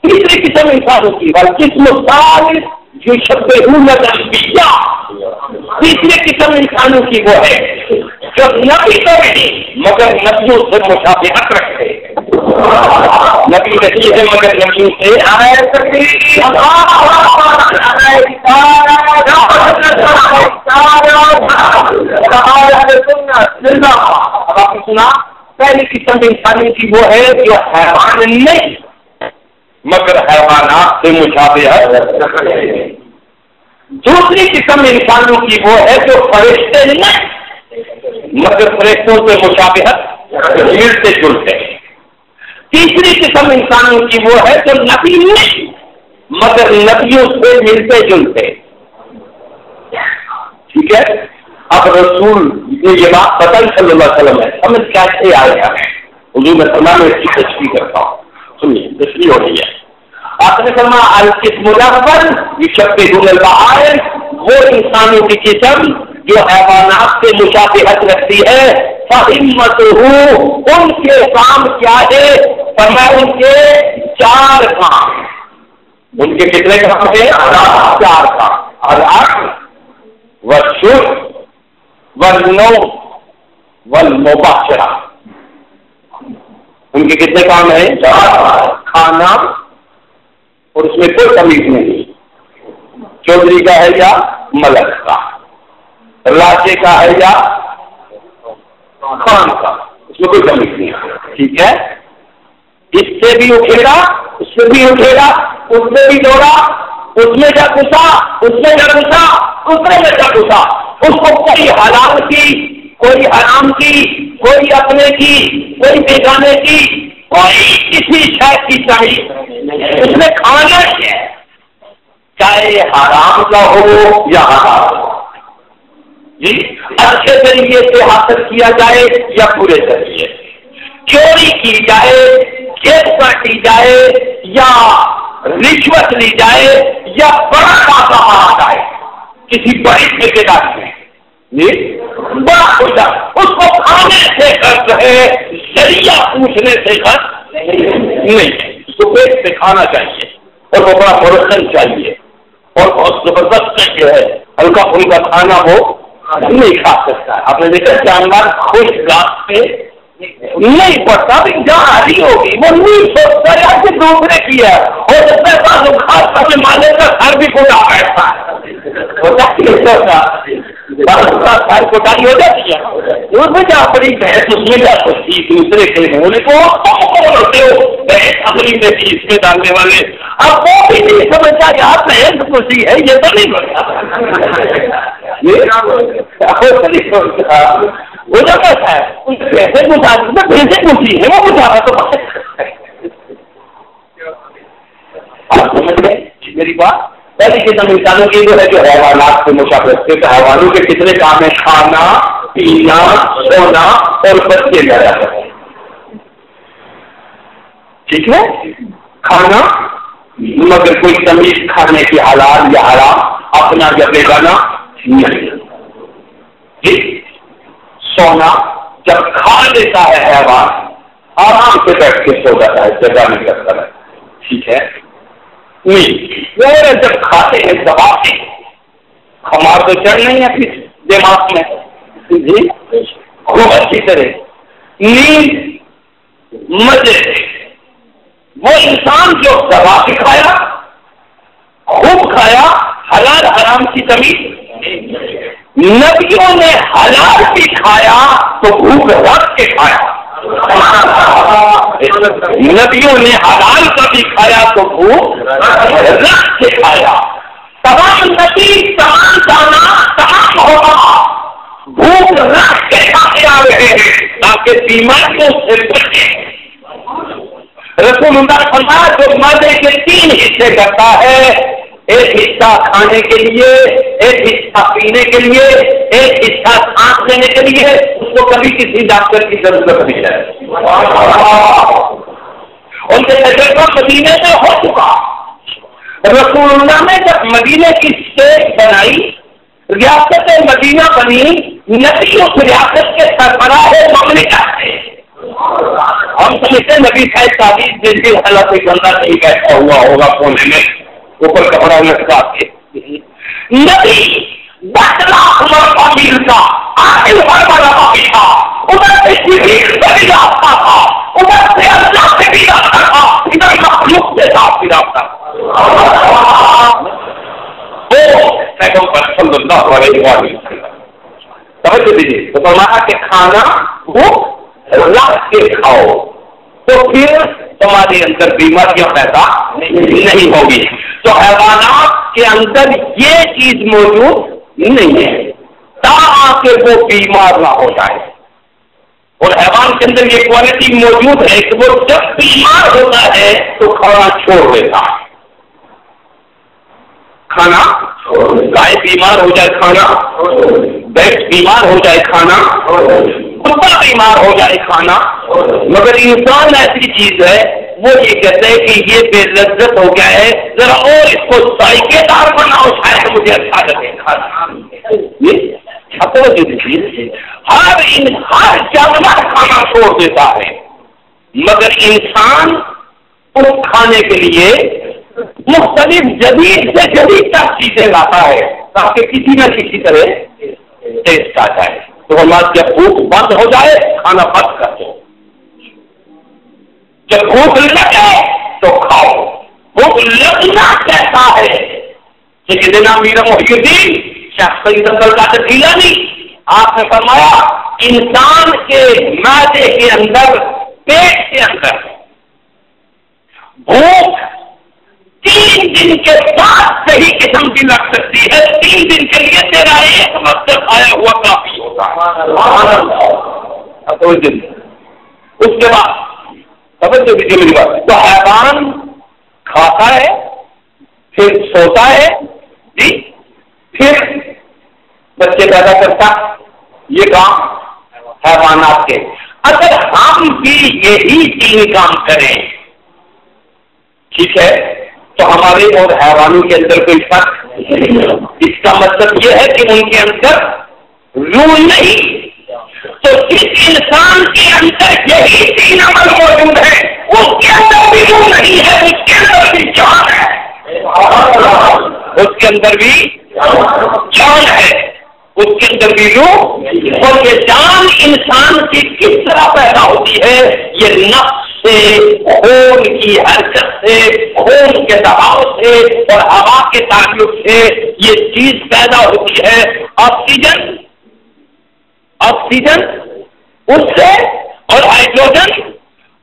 Speaker 1: تیسری قسم انسانوں کی والقسم الثالث یشبہ الانبیاء. تیسری قسم انسانوں کی وہ ہے جو نبی تو نہیں مگر نبیوں سے مشابہت رکھتے ہیں. نبی نہیں ہے مگر نبیوں سے آپ نے سنا. پہلی قسم انسانی کی وہ ہے جو حیوان نہیں مگر حیوانات سے مشابہت رکھتے ہیں. دوسری قسم انسانوں کی وہ ہے جو فرشتے نہیں مگر فرشتوں سے مشابہت ملتے جلتے ہیں. تیسری قسم انسانوں کی وہ ہے جو نبی نہیں مگر نبیوں سے ملتے جلتے. ٹھیک ہے. اب رسول نے یہ بات بتائی صلی اللہ علیہ وسلم ہے، سمجھ کیسے آیا ہے؟ حضور میں فرمایا میں اس کی تشریح کرتا ہوں. سنیے تشریح ہو رہی ہے. آپ نے فرمایا القسم الاول یشبہ البہائم، وہ انسانوں کی قسم جو حیوانات سے مشابہت رکھتی ہے. فہمتہ، ان کے کام کیا ہے؟ فرمایا ان کے 4 کام. ان کے کتنے کام ہیں؟ 4 کام. العقل والشرب والنوم والمباشرہ. ان کے کتنے کام ہیں؟ 4. کھانا اور اس میں کوئی تمیز نہیں، چودھری کا ہے یا ملک کا، راجے کا ہے یا خان کا، اس میں کوئی تمیز نہیں. ٹھیک ہے. اس سے بھی اٹھے گا، اس سے بھی اٹھے گا، اس میں بھی دوڑا، اس میں جا گھسا، اس میں جا گھسا، دوسرے میں جا گھسا. اس کو کوئی حلال کی، کوئی حرام کی، کوئی اپنے کی، کوئی بیگانے کی، کوئی کسی شے کی چاہیے. اس میں کھانا ہی ہے، چاہے حرام کا ہو یا حلال ہو. جی اچھے طریقے سے حاصل کیا جائے یا برے طریقے سے، چوری کی جائے، جیب کاٹی جائے یا رشوت لی جائے یا بڑا پیسہ مارا جائے کسی بڑی ٹھیکیداری میں، بڑا کچھ اس کو کھانے سے خرچ ہے، ذریعہ پوچھنے سے خرچ نہیں. اس کو پیٹ سے کھانا چاہیے اور وہ بڑا پروشن چاہیے اور بہت زبردست جو ہے ہلکا پھلکا کھانا وہ نہیں کھا سکتا. آپ نے دیکھا جانور خوش گاس پہ نہیں پڑتا، جہاں ہری ہوگی وہ نہیں سوچتا یا کہ دوسرے کی ہے. ہو سکتا ہے خاص میں مالک کا گھر بھی کوٹا بیٹھتا ہے، کوٹائی ہو جاتی ہے. اس میں کیا بڑی بحث اس میں کیا سکتی دوسرے کے ہونے کو ہوتے ہو بحث اپنی میں بھی اس میں ڈالنے والے. اب وہ بھی نہیں سمجھتا یار بحث خوشی ہے، یہ تو نہیں بڑھتا. وہ جو کیسا ہے کیسے پوچھا کیسے پوچھی ہے وہ پوچھا رہا تو آپ سمجھ گئے میری بات. پہلی قسم انسانوں کی جو ہے جو حیوانات سے مشابہت سے حیوانوں کے کتنے کام ہیں؟ کھانا پینا سونا اور بچے پیدا کرنا. ٹھیک ہے کھانا مگر کوئی تمیز کھانے کی حلال یا حرام اپنا جب لگانا نہیں. ٹھیک سونا جب کھا لیتا ہے حیوان آرام سے بیٹھ کے سو جاتا ہے جگہ نہیں کرتا ہے. ٹھیک ہے نہیں جب کھاتے ہیں دباتے ہمارا تو چڑھ نہیں ہے پھر دماغ میں جی خوب اچھی طرح نیند مزے وہ انسان جو دبا کے کھایا خوب کھایا حلال حرام کی تمیز. نبیوں نے حلال بھی کھایا تو بھوک رکھ کے کھایا. نبیوں نے حلال کا بھی کھایا تو بھوک رکھ کے کھایا. تمام نبی تمام دانا تمام ہوگا بھوک رکھ کے کھاتے آ رہے ہیں تاکہ بیماریوں سے بچے. رسول اللہ فرمایا جو مزے کے 3 حصے کرتا ہے ایک حصہ کھانے کے لیے ایک حصہ پینے کے لیے ایک حصہ سانس لینے کے لیے اس کو کبھی کسی ڈاکٹر کی ضرورت نہیں ہے. ان کے تجربہ مدینے میں ہو چکا. رسول اللہ نے جب مدینے کی اسٹیٹ بنائی ریاست مدینہ بنی نبی اس ریاست کے سربراہ مملکت تھے. ہم سمجھتے نبی صاحب تعلیم جن کی حالت گندہ نہیں بیٹھا ہوا ہوگا کونے میں اوپر کپڑا لٹکا کے. نبی 10 لاکھ مرتبہ ملتا آخر مرتبہ بھی تھا ادھر سے جبریل سے بھی رابطہ تھا ادھر سے اللہ سے بھی رابطہ تھا ادھر مخلوق کے ساتھ بھی رابطہ تھا. پیغمبر صلی اللہ علیہ وسلم توجہ دیجیے تو فرمایا کہ کھانا وہ رکھ کے کھاؤ تو پھر تمہارے اندر بیماریاں پیدا نہیں ہوگی. تو حیوانات کے اندر یہ چیز موجود نہیں ہے تاکہ وہ بیمار نہ ہو جائے. اور حیوان کے اندر یہ کوالٹی موجود ہے کہ وہ جب بیمار ہوتا ہے تو کھانا چھوڑ دیتا ہے. کھانا گائے بیمار ہو جائے کھانا بیٹھ بیمار ہو جائے کھانا کتا بیمار ہو جائے کھانا. مگر انسان ایسی چیز ہے وہ یہ کہتے ہیں کہ یہ بے لذت ہو گیا ہے ذرا اور اس کو ذائقے دار بناؤ شاید مجھے اچھا لگے کھانا. ہر جانور کھانا چھوڑ دیتا ہے مگر انسان اس کھانے کے لیے مختلف جدید سے جدید تک چیزیں لاتا ہے تاکہ کسی نہ کسی طرح ٹیسٹ آ جائے. تو ہمارا جب بھوک بند ہو جائے کھانا بند کر دو. جب بھوک لگے تو کھاؤ. بھوک لگنا کیسا ہے سیدنا میر محی الدین شیخ سید عبد القادر جیلانی آپ نے فرمایا انسان کے معدے کے اندر پیٹ کے اندر بھوک 3 دن کے بعد صحیح قسم کی لگ سکتی ہے. 3 دن کے لیے تیرا ایک وقت کھایا ہوا کافی ہوتا ہے. اس کے بعد توجہ دیجیے میری بات. تو حیوان کھاتا ہے پھر سوتا ہے جی پھر بچے پیدا کرتا. یہ کام حیوانات کے. اگر ہم بھی یہی 3 کام کریں ٹھیک ہے تو ہمارے اور حیوانوں کے اندر کوئی فرق. اس کا مطلب یہ ہے کہ ان کے اندر روح نہیں. تو جس انسان کے اندر یہی 3 عمل موجود ہے اس کے اندر بھی روح نہیں ہے اس کے اندر بھی جان ہے. اس کے اندر بھی جان ہے اس کے اندر بھی روح. اور یہ جان انسان کی کس طرح پیدا ہوتی ہے؟ یہ نفس سے خون کی حرکت سے خون کے دباؤ سے اور ہوا کے تعلق سے یہ چیز پیدا ہوتی ہے. آکسیجن اس سے اور ہائیڈروجن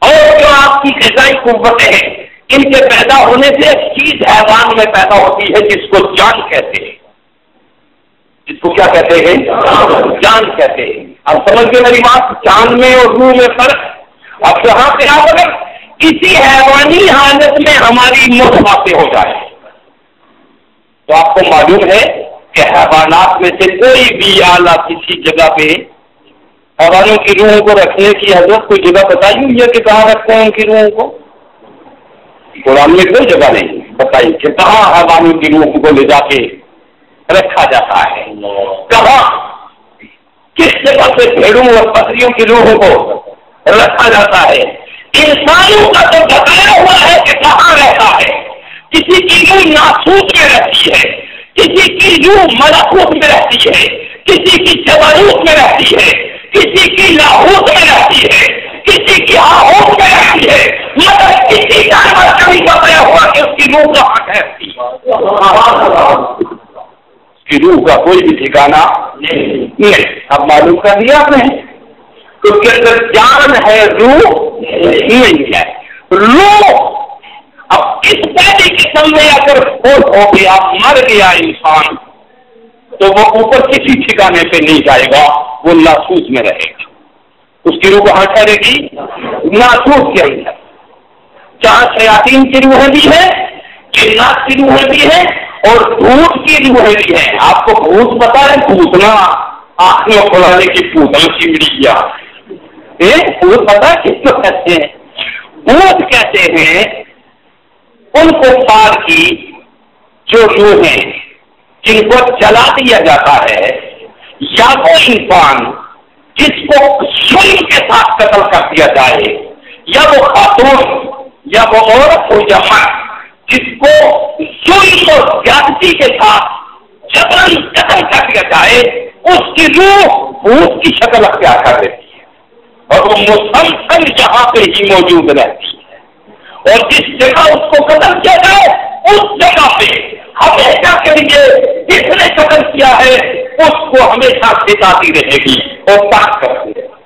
Speaker 1: اور جو آپ کی غذائی قوتیں ہیں ان کے پیدا ہونے سے ایک چیز حیوان میں پیدا ہوتی ہے جس کو جان کہتے ہیں. جس کو کیا کہتے ہیں؟ جان کہتے ہیں. اب سمجھ گئے میری بات؟ چاند میں اور روح میں فرق. اب یہاں سے آپ اگر کسی حیوانی حالت میں ہماری موت واقع ہو جائے تو آپ کو معلوم ہے کہ حیوانات میں سے کوئی بھی اعلیٰ کسی جگہ پہ حیوانوں کی روحوں کو رکھنے کی حضرت کوئی جگہ بتائی ہوئی ہے کہ کہاں رکھتے ہیں ان کی روحوں کو؟ قرآن میں کوئی جگہ نہیں بتائی کہ کہاں حیوانوں کی روحوں کو لے جا کے رکھا جاتا ہے. کہاں کس جگہ سے بھیڑوں اور بکریوں کی روحوں کو رکھا جاتا ہے؟ انسانوں کا تو بتایا ہوا ہے کہ کہاں رہتا ہے. کسی کی روح ناسوت میں رہتی ہے, کسی کی روح ملکوت میں رہتی ہے, کسی کی جبروت میں رہتی ہے, کسی کی لاہوت میں رہتی ہے, کسی کی آہوت میں رہتی ہے, مگر کسی جانور کا بھی بتایا ہوا کہ اس کی روح کہاں ٹھہرتی ہے. اس کی روح کا کوئی بھی ٹھکانا نہیں. اب معلوم کر دیا آپ نے اس کے اندر جان ہے, روح نہیں ہے. روح اب اس پہلی قسم میں اگر فوت ہو گیا, مر گیا انسان, تو وہ اوپر کسی ٹھکانے پہ نہیں جائے گا, وہ ناسوس میں رہے گا. اس کی روح کہاں ٹھہرے گی؟ ناسوس کے اندر. جہاں شیاطین کی روحیں بھی ہیں, جنات کی روحیں بھی ہیں, اور بھوت کی روحیں بھی ہیں. آپ کو بھوت پتا ہے؟ پوتنا, آنکھ میں کھلانے کی پوتنا چمڑی کیا بھوت پتا کس کو کہتے ہیں؟ بھوت کہتے ہیں ان کفار کی جو روحیں جن کو جلا دیا جاتا ہے, یا وہ انسان جس کو سوئی کے ساتھ قتل کر دیا جائے, یا وہ خاتون یا وہ عورت ہو یا مرد جس کو سوئی اور زیادتی کے ساتھ جبرن قتل کر دیا جائے, اس کی روح بھوت کی شکل اختیار کر دیتی ہے اور وہ مسلسل یہاں پہ ہی موجود رہتی ہے. اور جس جگہ اس کو قتل کیا جائے اس جگہ پہ ہمیشہ کے لیے جس نے قتل کیا ہے اس کو ہمیشہ ستاتی رہے گی اور تاک کرتی رہے گی.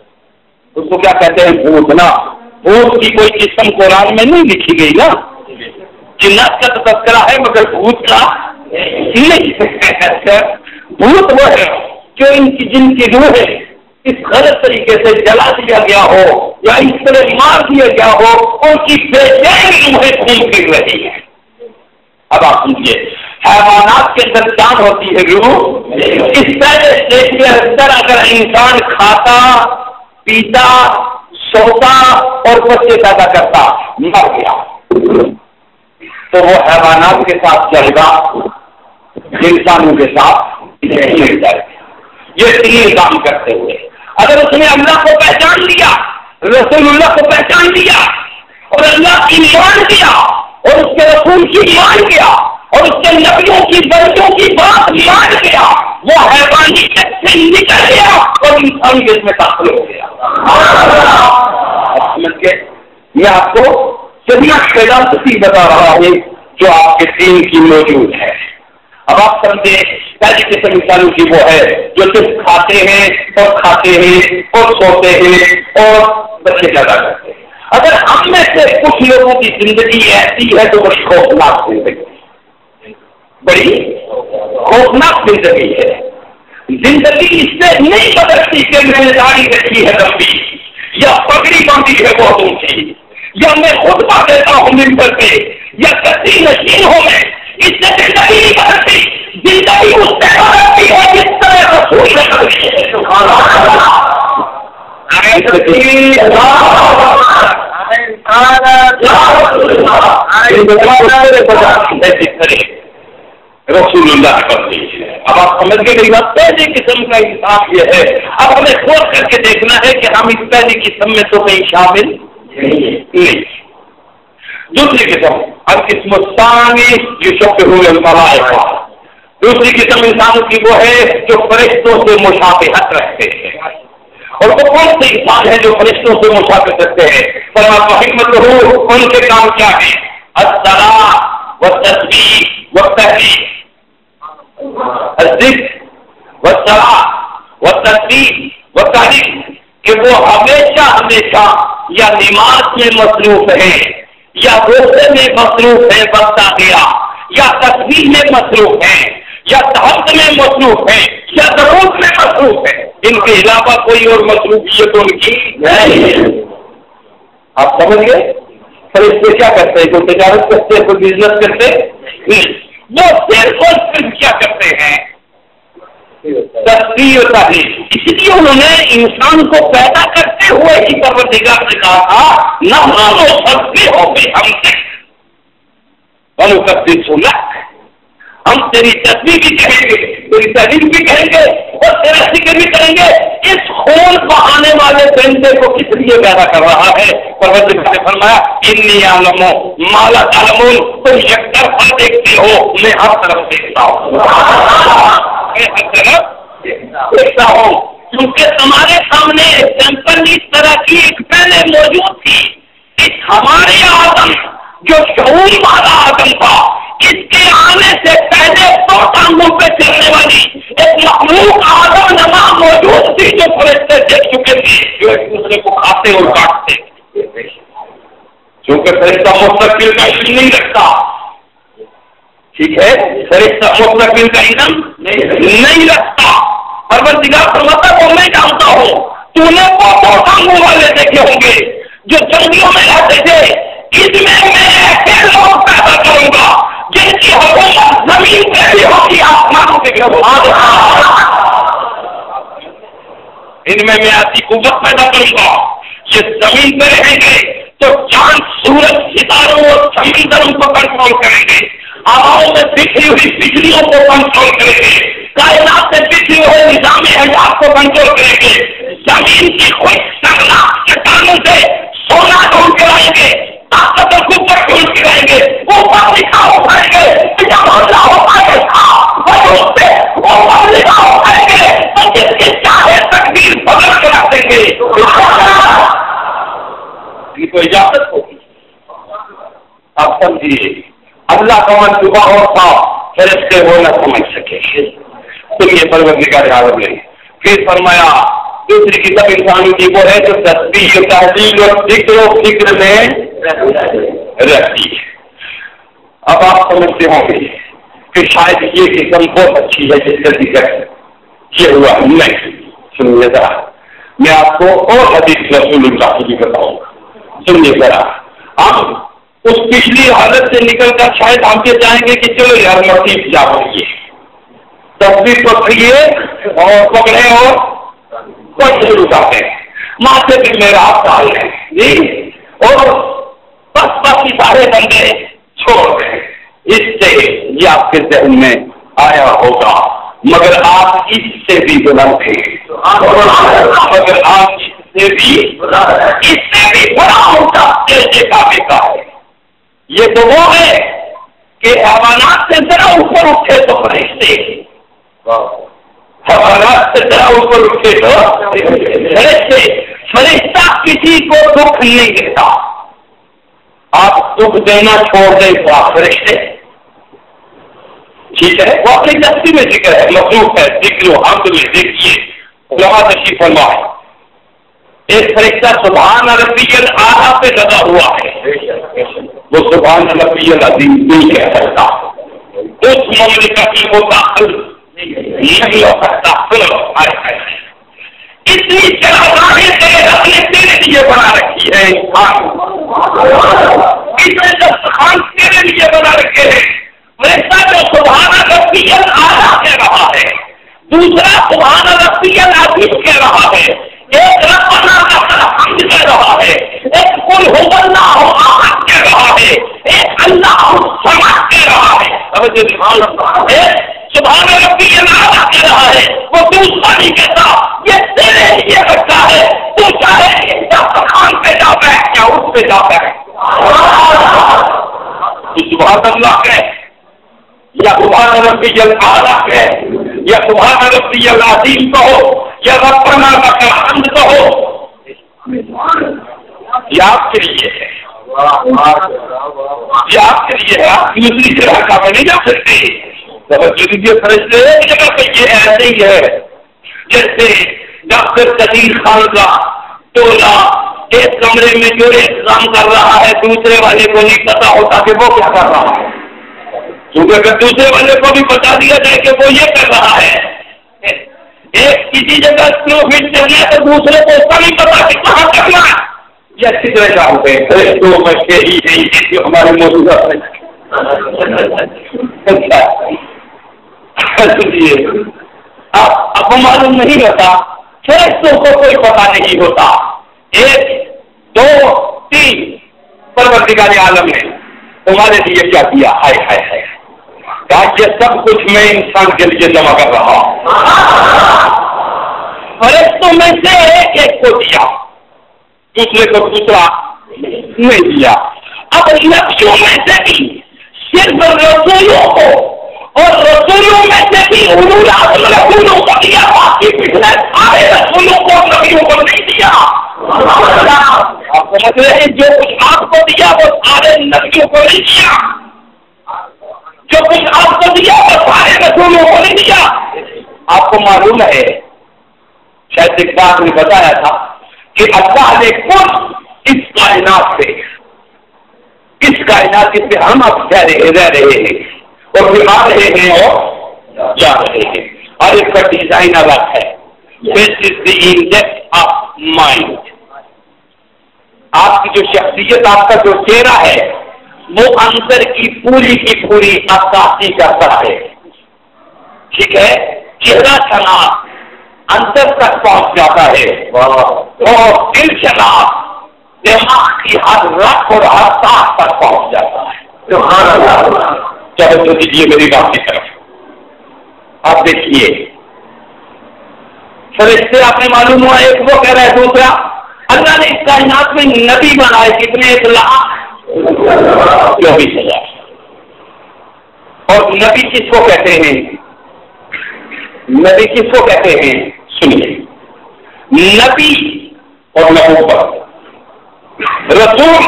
Speaker 1: اس کو کیا کہتے ہیں؟ بھوتنا. بھوت کی کوئی قسم قرآن میں نہیں لکھی گئی نا. جنات کا تو تذکرہ ہے مگر بھوت کا نہیں. بھوت وہ ہے جو جن کی روح ہے اس غلط طریقے سے جلا دیا گیا ہو یا اس طرح مار دیا گیا ہو, ان کی بے چینی روحیں گھوم پھر رہی ہیں. اب آپ سمجھیے, حیوانات کے اندر جان ہوتی ہے روح. اس پہلے اسٹیج کے اندر اگر انسان کھاتا, پیتا, سوتا اور بچے پیدا کرتا, مر گیا, تو وہ حیوانات کے ساتھ چلے گا, انسانوں کے ساتھ نہیں جائے گا. یہ تین کام کرتے ہوئے اگر اس نے اللہ کو پہچان لیا, رسول اللہ کو پہچان لیا, اور اللہ کی مان کیا, اور اس کے رسول کی مان کیا, اور اس کے نبیوں کی بچوں کی بات مان کیا, وہ حیوانیت سے نکل گیا اور انسان کے اس میں داخل ہو گیا. سمجھ کے میں آپ کو سنت فلسفی بتا رہا ہوں جو آپ کے دین کی موجود ہے. اب آپ سمجھے پہلی قسم انسانوں کی وہ ہے جو صرف کھاتے ہیں اور کھاتے ہیں اور سوتے ہیں اور بچے پیدا کرتے ہیں. اگر ہم میں سے کچھ لوگوں کی زندگی ایسی ہے تو بڑی خوفناک زندگی, بڑی خوفناک زندگی ہے. زندگی اس سے نہیں بدلتی کہ میں نے داڑھی رکھی ہے لمبی, یا پگڑی باندھی ہے بہت اونچی, یا میں خطبہ دیتا ہوں ممبر پہ, یا کسی نشین ہوں میں, اس سے زندگی نہیں بدلتی. زندگی اس سے بدلتی ہے جس طرح رسول نے بدلی ہے. رسول اللہ بدلی ہے. اب آپ سمجھ گئے میری بات. پہلی قسم کا انصاف یہ ہے, اب ہمیں سوچ کر کے دیکھنا ہے کہ ہم اس پہلی قسم میں تو کہیں شامل نہیں. دوسری قسم القسم الثانی یشبہ الملائکہ. دوسری قسم انسانوں کی وہ ہے جو فرشتوں سے مشابہت رکھتے ہیں. اور وہ کون سے انسان ہیں جو فرشتوں سے مشابہت رکھتے ہیں؟ فرمایا حکمت ان کے کام کیا ہے؟ الصلاۃ والتسبیح والتحلیل, الذکر والصلاۃ والتسبیح والتحلیل, کہ وہ ہمیشہ ہمیشہ یا نماز میں مصروف ہیں, یا روزے میں مصروف ہے بستا گیا, یا تسبیح میں مصروف ہیں, یا تہجد میں مصروف ہیں, یا ضرورت میں مصروف ہے، ان کے علاوہ کوئی اور مصروفیت ان کی نہیں۔ آپ سمجھ گئے؟ فرشتے کیا کرتے ہیں؟ کوئی تجارت کرتے ہیں، کوئی بزنس کرتے نہیں، وہ صرف کیا کرتے ہیں؟ تصویر و تحریر۔ اس لیے انہوں نے انسان کو پیدا کرتے ہوئے ہی پروردگار نے کہا تھا نہ مانو سبزی ہو گئی ہم سے بنو سبزی سنت، ہم تیری تصویر بھی کہیں گے، تیری تحریر بھی کہیں گے اور تیرا ذکر بھی کریں گے۔ اس خون بہانے والے بندے کو کس لیے پیدا کر رہا ہے؟ پروردگار نے فرمایا انی اعلم ما لا تعلمون، تم یک طرفہ دیکھتے ہو، میں ہر طرف دیکھتا ہوں، میں ہر طرف دیکھتا ہوں، کیونکہ تمہارے سامنے سیمپل اس طرح کی ایک پہلے موجود تھی۔ اس ہمارے آدم جو شعور والا آدم تھا، اس کے آنے سے پہلے 2 ٹانگوں پہ چلنے والی ایک مخلوق آدم نما موجود تھی جو فرشتے دیکھ چکے تھے، جو ایک دوسرے کو کھاتے اور کاٹتے، کیونکہ فرشتہ مستقبل کا علم نہیں رکھتا۔ ٹھیک ہے، فرشتہ مستقبل کا علم نہیں رکھتا۔ پروردگار فرماتا ہے وہ میں جانتا ہوں، تو نے وہ 2 ٹانگوں والے دیکھے ہوں گے جو جنگلوں میں رہتے تھے، اس میں ایسے لوگ پیدا کروں گا جن کی حکومت زمین پہ بھی ہوگی، آسمانوں کے ان میں ایسی قوت پیدا کروں گا، یہ زمین پہ رہیں گے تو چاند سورج ستاروں اور سمندروں کو کنٹرول کریں گے، ہواؤں میں بکھری ہوئی بجلیوں کو کنٹرول کریں گے، کائنات سے بکھری ہوئے نظام حیات کو کنٹرول کریں گے، زمین کی خشک سنگلاخ چٹانوں سے سونا ڈھونڈ کے لائیں گے، طاقت اور قوت ڈھونڈ کے لائیں گے، وہ پابلکا اٹھائیں گے، جب اللہ اٹھائے گا وجود سے وہ پابلکا اٹھائیں گے تو جس کی چاہے تقدیر بدل کے رکھ دیں گے۔ یہ تو اجازت ہوگی۔ آپ سمجھیے اللہ کا منصوبہ اور تھا، فرشتے وہ نہ سمجھ سکے، تم یہ پروردگار عالم نے پھر فرمایا دوسری کتاب انسانوں کی وہ ہے جو تسبیح تحلیل اور ذکر و فکر میں رہتی ہے۔ اب آپ سمجھتے ہوں گے کہ شاید یہ قسم بہت اچھی ہے جس کا ذکر یہ ہوا نہیں۔ سنیے ذرا، میں آپ کو اور حدیث رسول اللہ کی بتاؤں گا، سنیے ذرا۔ ہم اس پچھلی حالت سے نکل کر شاید ہم یہ چاہیں گے کہ چلو یار مسیح جا پڑیے، تصویر پکڑیے اور پکڑے اور پڑھنے اٹھاتے ہیں، ماتھے پہ میرا ڈال ہے جی، اور بس باقی سارے بندے چھوڑ دیں۔ اس سے یہ آپ کے ذہن میں آیا ہوگا، مگر آپ اس سے بھی بلند تھے، مگر آپ اس سے بھی بڑا ہوتا دیکھا بیکا ہے۔ یہ تو وہ ہے کہ حیوانات سے ذرا اوپر اٹھے تو فرشتے، حیوانات سے ذرا اوپر اٹھے تو فرشتے۔ فرشتہ کسی کو دکھ نہیں دیتا، آپ دکھ دینا چھوڑ دیں تو آپ فرشتے۔ ٹھیک ہے، وہ اپنی دستی میں ذکر ہے، مخلوق ہے، ذکر و حمد میں دیکھیے علماء تشریف فرما ہے، ایک فرشتہ سبحان ربی الاعلیٰ پہ لگا ہوا ہے، وہ سبحان ربی العظیم نہیں کہہ سکتا، اس مملکت میں وہ داخل نہیں ہو سکتا۔ اتنی چراغاہیں تیرے لیے بنا رکھی ہے انسان، اتنے دستخوان تیرے لیے بنا رکھے ہیں۔ فرشتہ جو سبحان ربی الاعلیٰ کہہ رہا ہے، دوسرا سبحان ربی العظیم کہہ رہا ہے، ایک ربنا لک الحمد کہہ رہا ہے، ایک قل هو اللہ احد کہہ رہا ہے، ایک اللہ الصمد کہہ رہا ہے، سبحان ربی الاعلیٰ کہہ رہا ہے، وہ دوسرا نہیں کہتا، یہ تیرے لیے رکھا ہے، تو چاہے اس دسترخوان پہ جا بیٹھ یا اس پہ جا بیٹھ، سبحان اللہ کہے یا سبحان ربی الاعلیٰ کہے یا سبحان ربی العظیم کہو یا ربنا لک الحمد کہو، یہ آپ کے لیے ہے، یہ آپ کے لیے ہے، آپ دوسری جگہ کا میں نہیں جا سکتے۔ فرشتے ایک جگہ پہ یہ ایسے ہی ہے جیسے ڈاکٹر قدیر خان کا ٹولہ ایک کمرے میں جو انتظام کر رہا ہے دوسرے والے کو نہیں پتا ہوتا کہ وہ کیا کر رہا ہے، کیونکہ اگر دوسرے والے کو بھی بتا دیا جائے کہ وہ یہ کر رہا ہے کسی جگہ کیوں فٹ کرنا ہے تو دوسرے کو اس کا نہیں پتا کہ کہاں کرنا ہے. یہ اچھی طرح کام ہوتے ہیں دو بچے ہی نہیں جو ہمارے موجودہ اب معلوم نہیں ہوتا فرشتوں کو کوئی پتا نہیں ہوتا. 1 2 3 پروردگار عالم نے تمہارے لیے کیا کیا. ہائے ہائے ہائے کہا یہ سب کچھ میں انسان کے لیے جمع کر رہا ہوں. فرشتوں میں سے ایک کو دیا دوسرے کو دوسرا نہیں دیا. اب نبیوں میں سے بھی صرف رسولوں کو اور رسولوں میں سے بھی رسولوں کو دیا باقی پچھلے سارے رسولوں کو نبیوں کو نہیں دیا. آپ سمجھ رہے ہیں جو کچھ آپ کو دیا وہ سارے نبیوں کو نہیں دیا. جو کچھ آپ کو دیا وہ سارے رسولوں کو نہیں دیا. آپ کو معلوم ہے شاید ایک بات نے بتایا تھا کہ اللہ نے خود اس کائنات سے ہم اب رہ رہے ہیں اور پھر آ رہے ہیں اور جا رہے ہیں اور اس کا ڈیزائن الگ ہے. This is the index of mind. آپ کی جو شخصیت آپ کا جو چہرہ ہے وہ اندر کی پوری عکاسی کرتا ہے. ٹھیک ہے چہرہ شناخت اندر تک پہنچ جاتا ہے اور دل شناخت دماغ کی ہر رگ اور ہر سانس تک پہنچ جاتا ہے. چلو دیجیے میری بات کی طرف. آپ دیکھیے فرشتے آپ نے معلوم ہوا ایک وہ کہہ رہا ہے دوسرا اللہ نے اس کائنات میں نبی بنائے کتنے 1,24,000. اور نبی کس کو کہتے ہیں؟ نبی کس کو کہتے ہیں؟ سنیے نبی اور نبوت رسول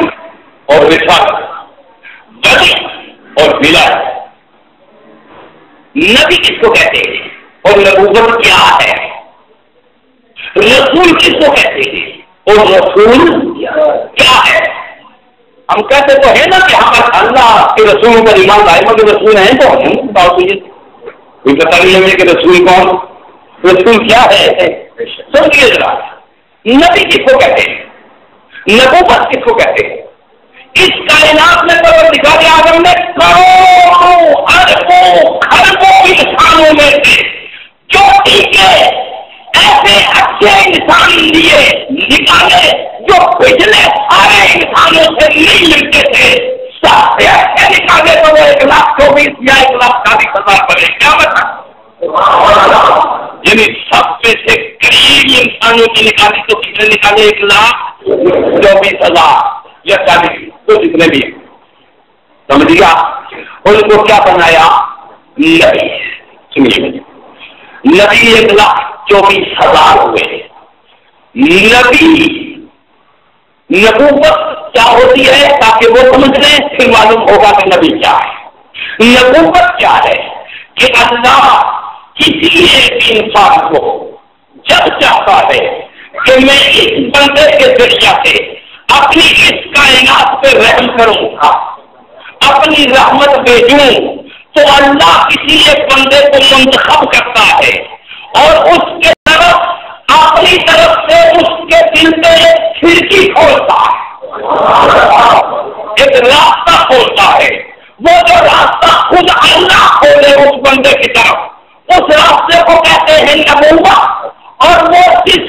Speaker 1: اور رسالت ولی اور ولایت. نبی کس کو کہتے ہیں اور نبوت کیا ہے؟ رسول کس کو کہتے ہیں اور رسول کیا ہے؟ ہم کہتے تو ہے نا کہ ہم اللہ کے رسولوں پر ایمان لائے مگر رسول ہیں تو ہم بات کوئی پتہ نہیں لگے کہ رسول کون رسول کیا ہے. سمجھیے ذرا نبی کس کو کہتے ہیں نبوت کس کو کہتے ہیں؟ اس کائنات میں پروردگار اعظم نے کروڑوں اربوں خربوں انسانوں میں سے جو ٹھیکے ایسے اچھے انسان لیے نکالے جو پچھلے سارے انسانوں سے نہیں ملتے تھے سب سے اچھے نکالے تو وہ 1,24,000 یا 1,40,000 بنے. کیا مطلب یعنی سب سے قریب انسانوں کی نکالی تو کتنے نکالے 1,24,000 یا 40 تو جتنے بھی سمجھ گیا. ان کو کیا بنایا نبی. سنیے نبی 1,24,000 ہوئے. نبی نبوت کیا ہوتی ہے تاکہ وہ سمجھ لیں پھر معلوم ہوگا کہ نبی کیا ہے. نبوت کیا ہے کہ اللہ کسی ایک انسان کو جب چاہتا ہے کہ میں اس بندے کے ذریعہ سے اپنی اس کائنات پہ رحم کروں گا اپنی رحمت بھیجوں تو اللہ کسی ایک بندے کو منتخب کرتا ہے اور اس کے طرف اپنی طرف سے اس کے دل میں ایک کھڑکی کھولتا ہے ایک راستہ کھولتا ہے. وہ جو راستہ خود اللہ کھولے اس بندے کی طرف اس راستے کو کہتے ہیں نبوت. اور وہ جس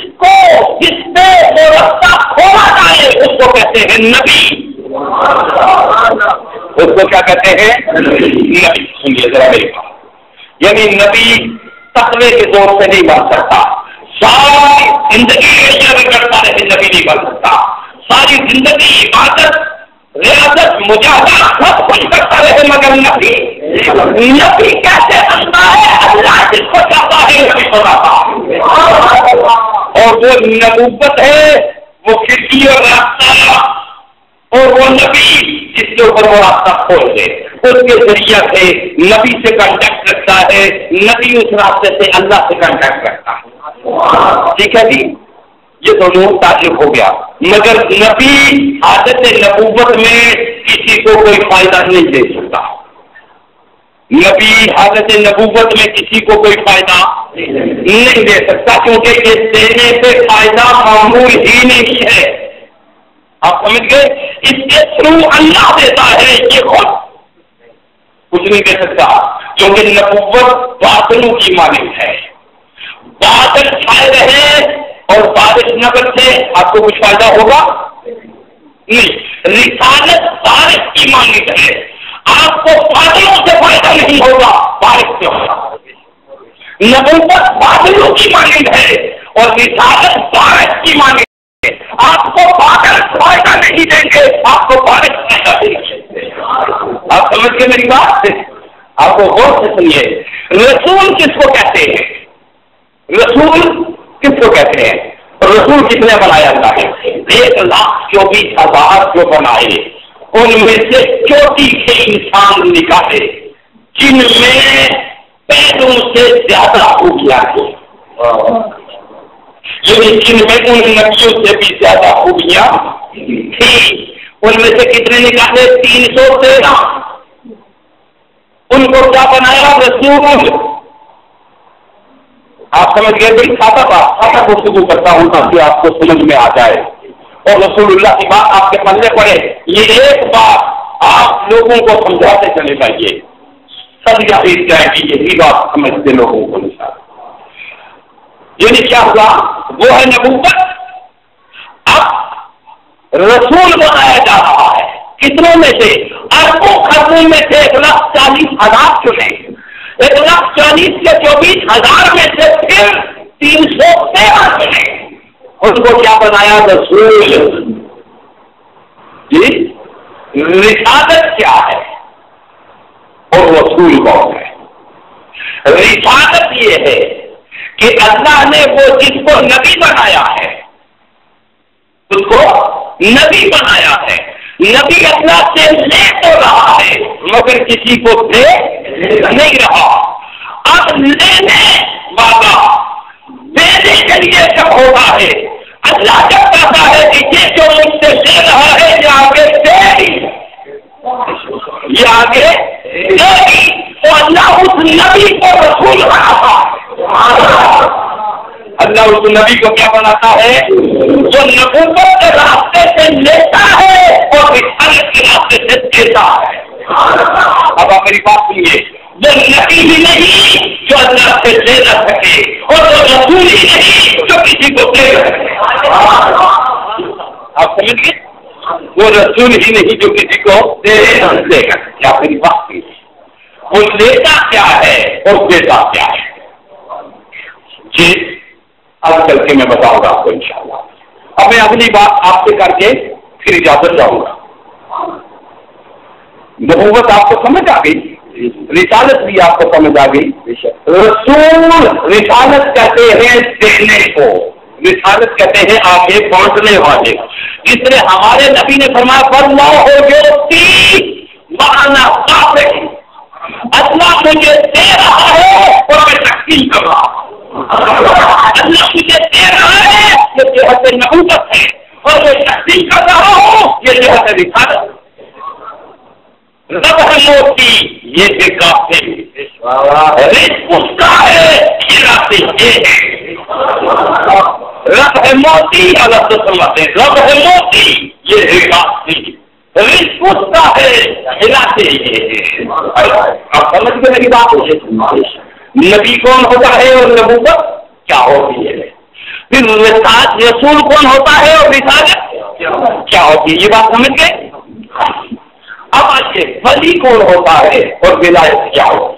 Speaker 1: نے وہ راستہ کھولا جائے اس کو کہتے ہیں نبی. اس کو کیا کہتے ہیں نبی. سنیے ذرا میری بات یعنی نبی تقوی کے زور سے نہیں بن سکتا. ساری زندگی کرتا رہے نبی نہیں بن سکتا. ساری زندگی عبادت ریاضت مجاہدہ سب کچھ کرتا رہے مگر نبی کیسے بنتا ہے؟ اللہ جس کو چاہتا ہے نبی بناتا ہے. اور وہ نبوت ہے وہ کھڑکی اور راستہ اور وہ نبی جس کے اوپر وہ راستہ کھول دے اس کے ذریعے سے نبی سے کانٹیکٹ رکھتا ہے. نبی اس راستے سے اللہ سے کانٹیکٹ رکھتا ہے. ٹھیک ہے جی یہ دونوں تعلق ہو گیا. مگر نبی عادت نبوت میں کسی کو کوئی فائدہ نہیں دے سکتا. نبی حالت نبوت میں کسی کو کوئی فائدہ نہیں دے سکتا، کیونکہ یہ دینے پہ فائدہ معمول ہی نہیں ہے. آپ سمجھ گئے؟ اس کے تھرو اللہ دیتا ہے، یہ خود کچھ نہیں دے سکتا، کیونکہ نبوت بادلوں کی مانند ہے. بادل چھائے رہے اور بارش نہ برسے، آپ کو کچھ فائدہ ہوگا نہیں. رسالت بارش کی مانند ہے، آپ کو بادلوں سے فائدہ نہیں ہوگا، بارش سے ہوگا. نبوت بادلوں کی مانند ہے اور رسالت بارش کی مانند ہے، آپ کو بادل فائدہ نہیں دیں گے، آپ کو بارش فائدہ دیں گے. آپ سمجھ گئے میری بات؟ آپ کو غور سے سنیے. رسول کس کو کہتے ہیں؟ رسول کس کو کہتے ہیں؟ رسول کتنے بنایا اللہ ہے؟ 1,24,000 جو بنائے، ان میں سے 34 انسان نکالے جن میں پیروں سے زیادہ خوبیاں تھیں، جن میں ان نقشوں سے بھی زیادہ خوبیاں تھیں. ان میں سے کتنے نکالے؟ 313. ان کو کیا بنایا؟ رسول. آپ سمجھ گئے؟ بڑی سادہ گفتگو کرتا ہوں تاکہ آپ کو سمجھ میں آ جائے اور رسول اللہ کی بات آپ کے پلے پڑے. یہ ایک بات آپ لوگوں کو سمجھاتے چلے جائیے، صدیاں بیت جائے گی یہی بات سمجھتے لوگوں کو نہیں. یعنی کیا ہوا؟ وہ ہے نبوت. اب رسول بنایا جا رہا ہے. کتنوں میں سے؟ اربوں خربوں میں سے 1,40,000 چنے. 1,40,000 کے 24,000 میں سے پھر 313 چنے. ان کو کیا بنایا؟ رسول. جی رسالت کیا ہے اور رسول کون ہے؟ رسالت یہ ہے کہ اللہ نے وہ جس کو نبی بنایا ہے، اس کو نبی بنایا ہے. نبی اللہ سے لے تو رہا ہے مگر کسی کو دے نہیں رہا. اب لینے والا دینے کے لیے کب ہوتا ہے؟ اللہ جب کہتا ہے کہ یہ جو مجھ سے لے رہا ہے یہ آگے دے گی، یہ آگے دے گی. تو اللہ اس نبی کو رسول بناتا ہے. اللہ اس نبی کو کیا بناتا ہے؟ جو نبوت کے راستے سے لیتا ہے اور رسالت کے راستے سے دیتا ہے. اب آپ میری بات سنیے. وہ نبی ہی نہیں جو اللہ سے لے نہ سکے اور وہ رسول ہی نہیں جو کسی کو دے نہ سکے. آپ سمجھ گئے؟ وہ رسول ہی نہیں جو کسی کو دے نہ سکے. کیا میری بات سنیے؟ وہ لیتا کیا ہے اور دیتا کیا ہے؟ جی اب چل کے میں بتاؤں گا آپ کو انشاءاللہ. اب میں اگلی بات آپ سے کر کے پھر اجازت چاہوں گا. نبوت آپ کو سمجھ آ گئی، رسالت بھی آپ کو سمجھ آ گئی. رسول رسالت کہتے ہیں دینے کو، رسالت کہتے ہیں آگے پہنچنے والے. اس لیے ہمارے نبی نے فرمایا فرما ہو جو مانا صاحب اللہ مجھے دے رہا ہے اور میں تقسیم کر رہا ہوں. اللہ مجھے دے رہا ہے یہ جہت نبوت ہے اور میں تقسیم کر رہا ہوں یہ جہت رسالت. رب ہے موتی یہ بےکافی، رزق اس کا ہے یہ راستے یہ ہے. رب ہے موتی اللہ تو سمجھتے ہیں، رب ہے موتی یہ بےکافی، رزق اس کا ہے راستے یہ ہے. آپ سمجھ گئے میری بات؟ نبی کون ہوتا ہے اور نبوت کیا ہوتی ہے؟ پھر رسول کون ہوتا ہے اور رسالت کیا ہوتی ہے؟ یہ بات سمجھ گئے؟ اب آئیے ولی کون ہوتا ہے اور ولایت کیا ہوتی ہے؟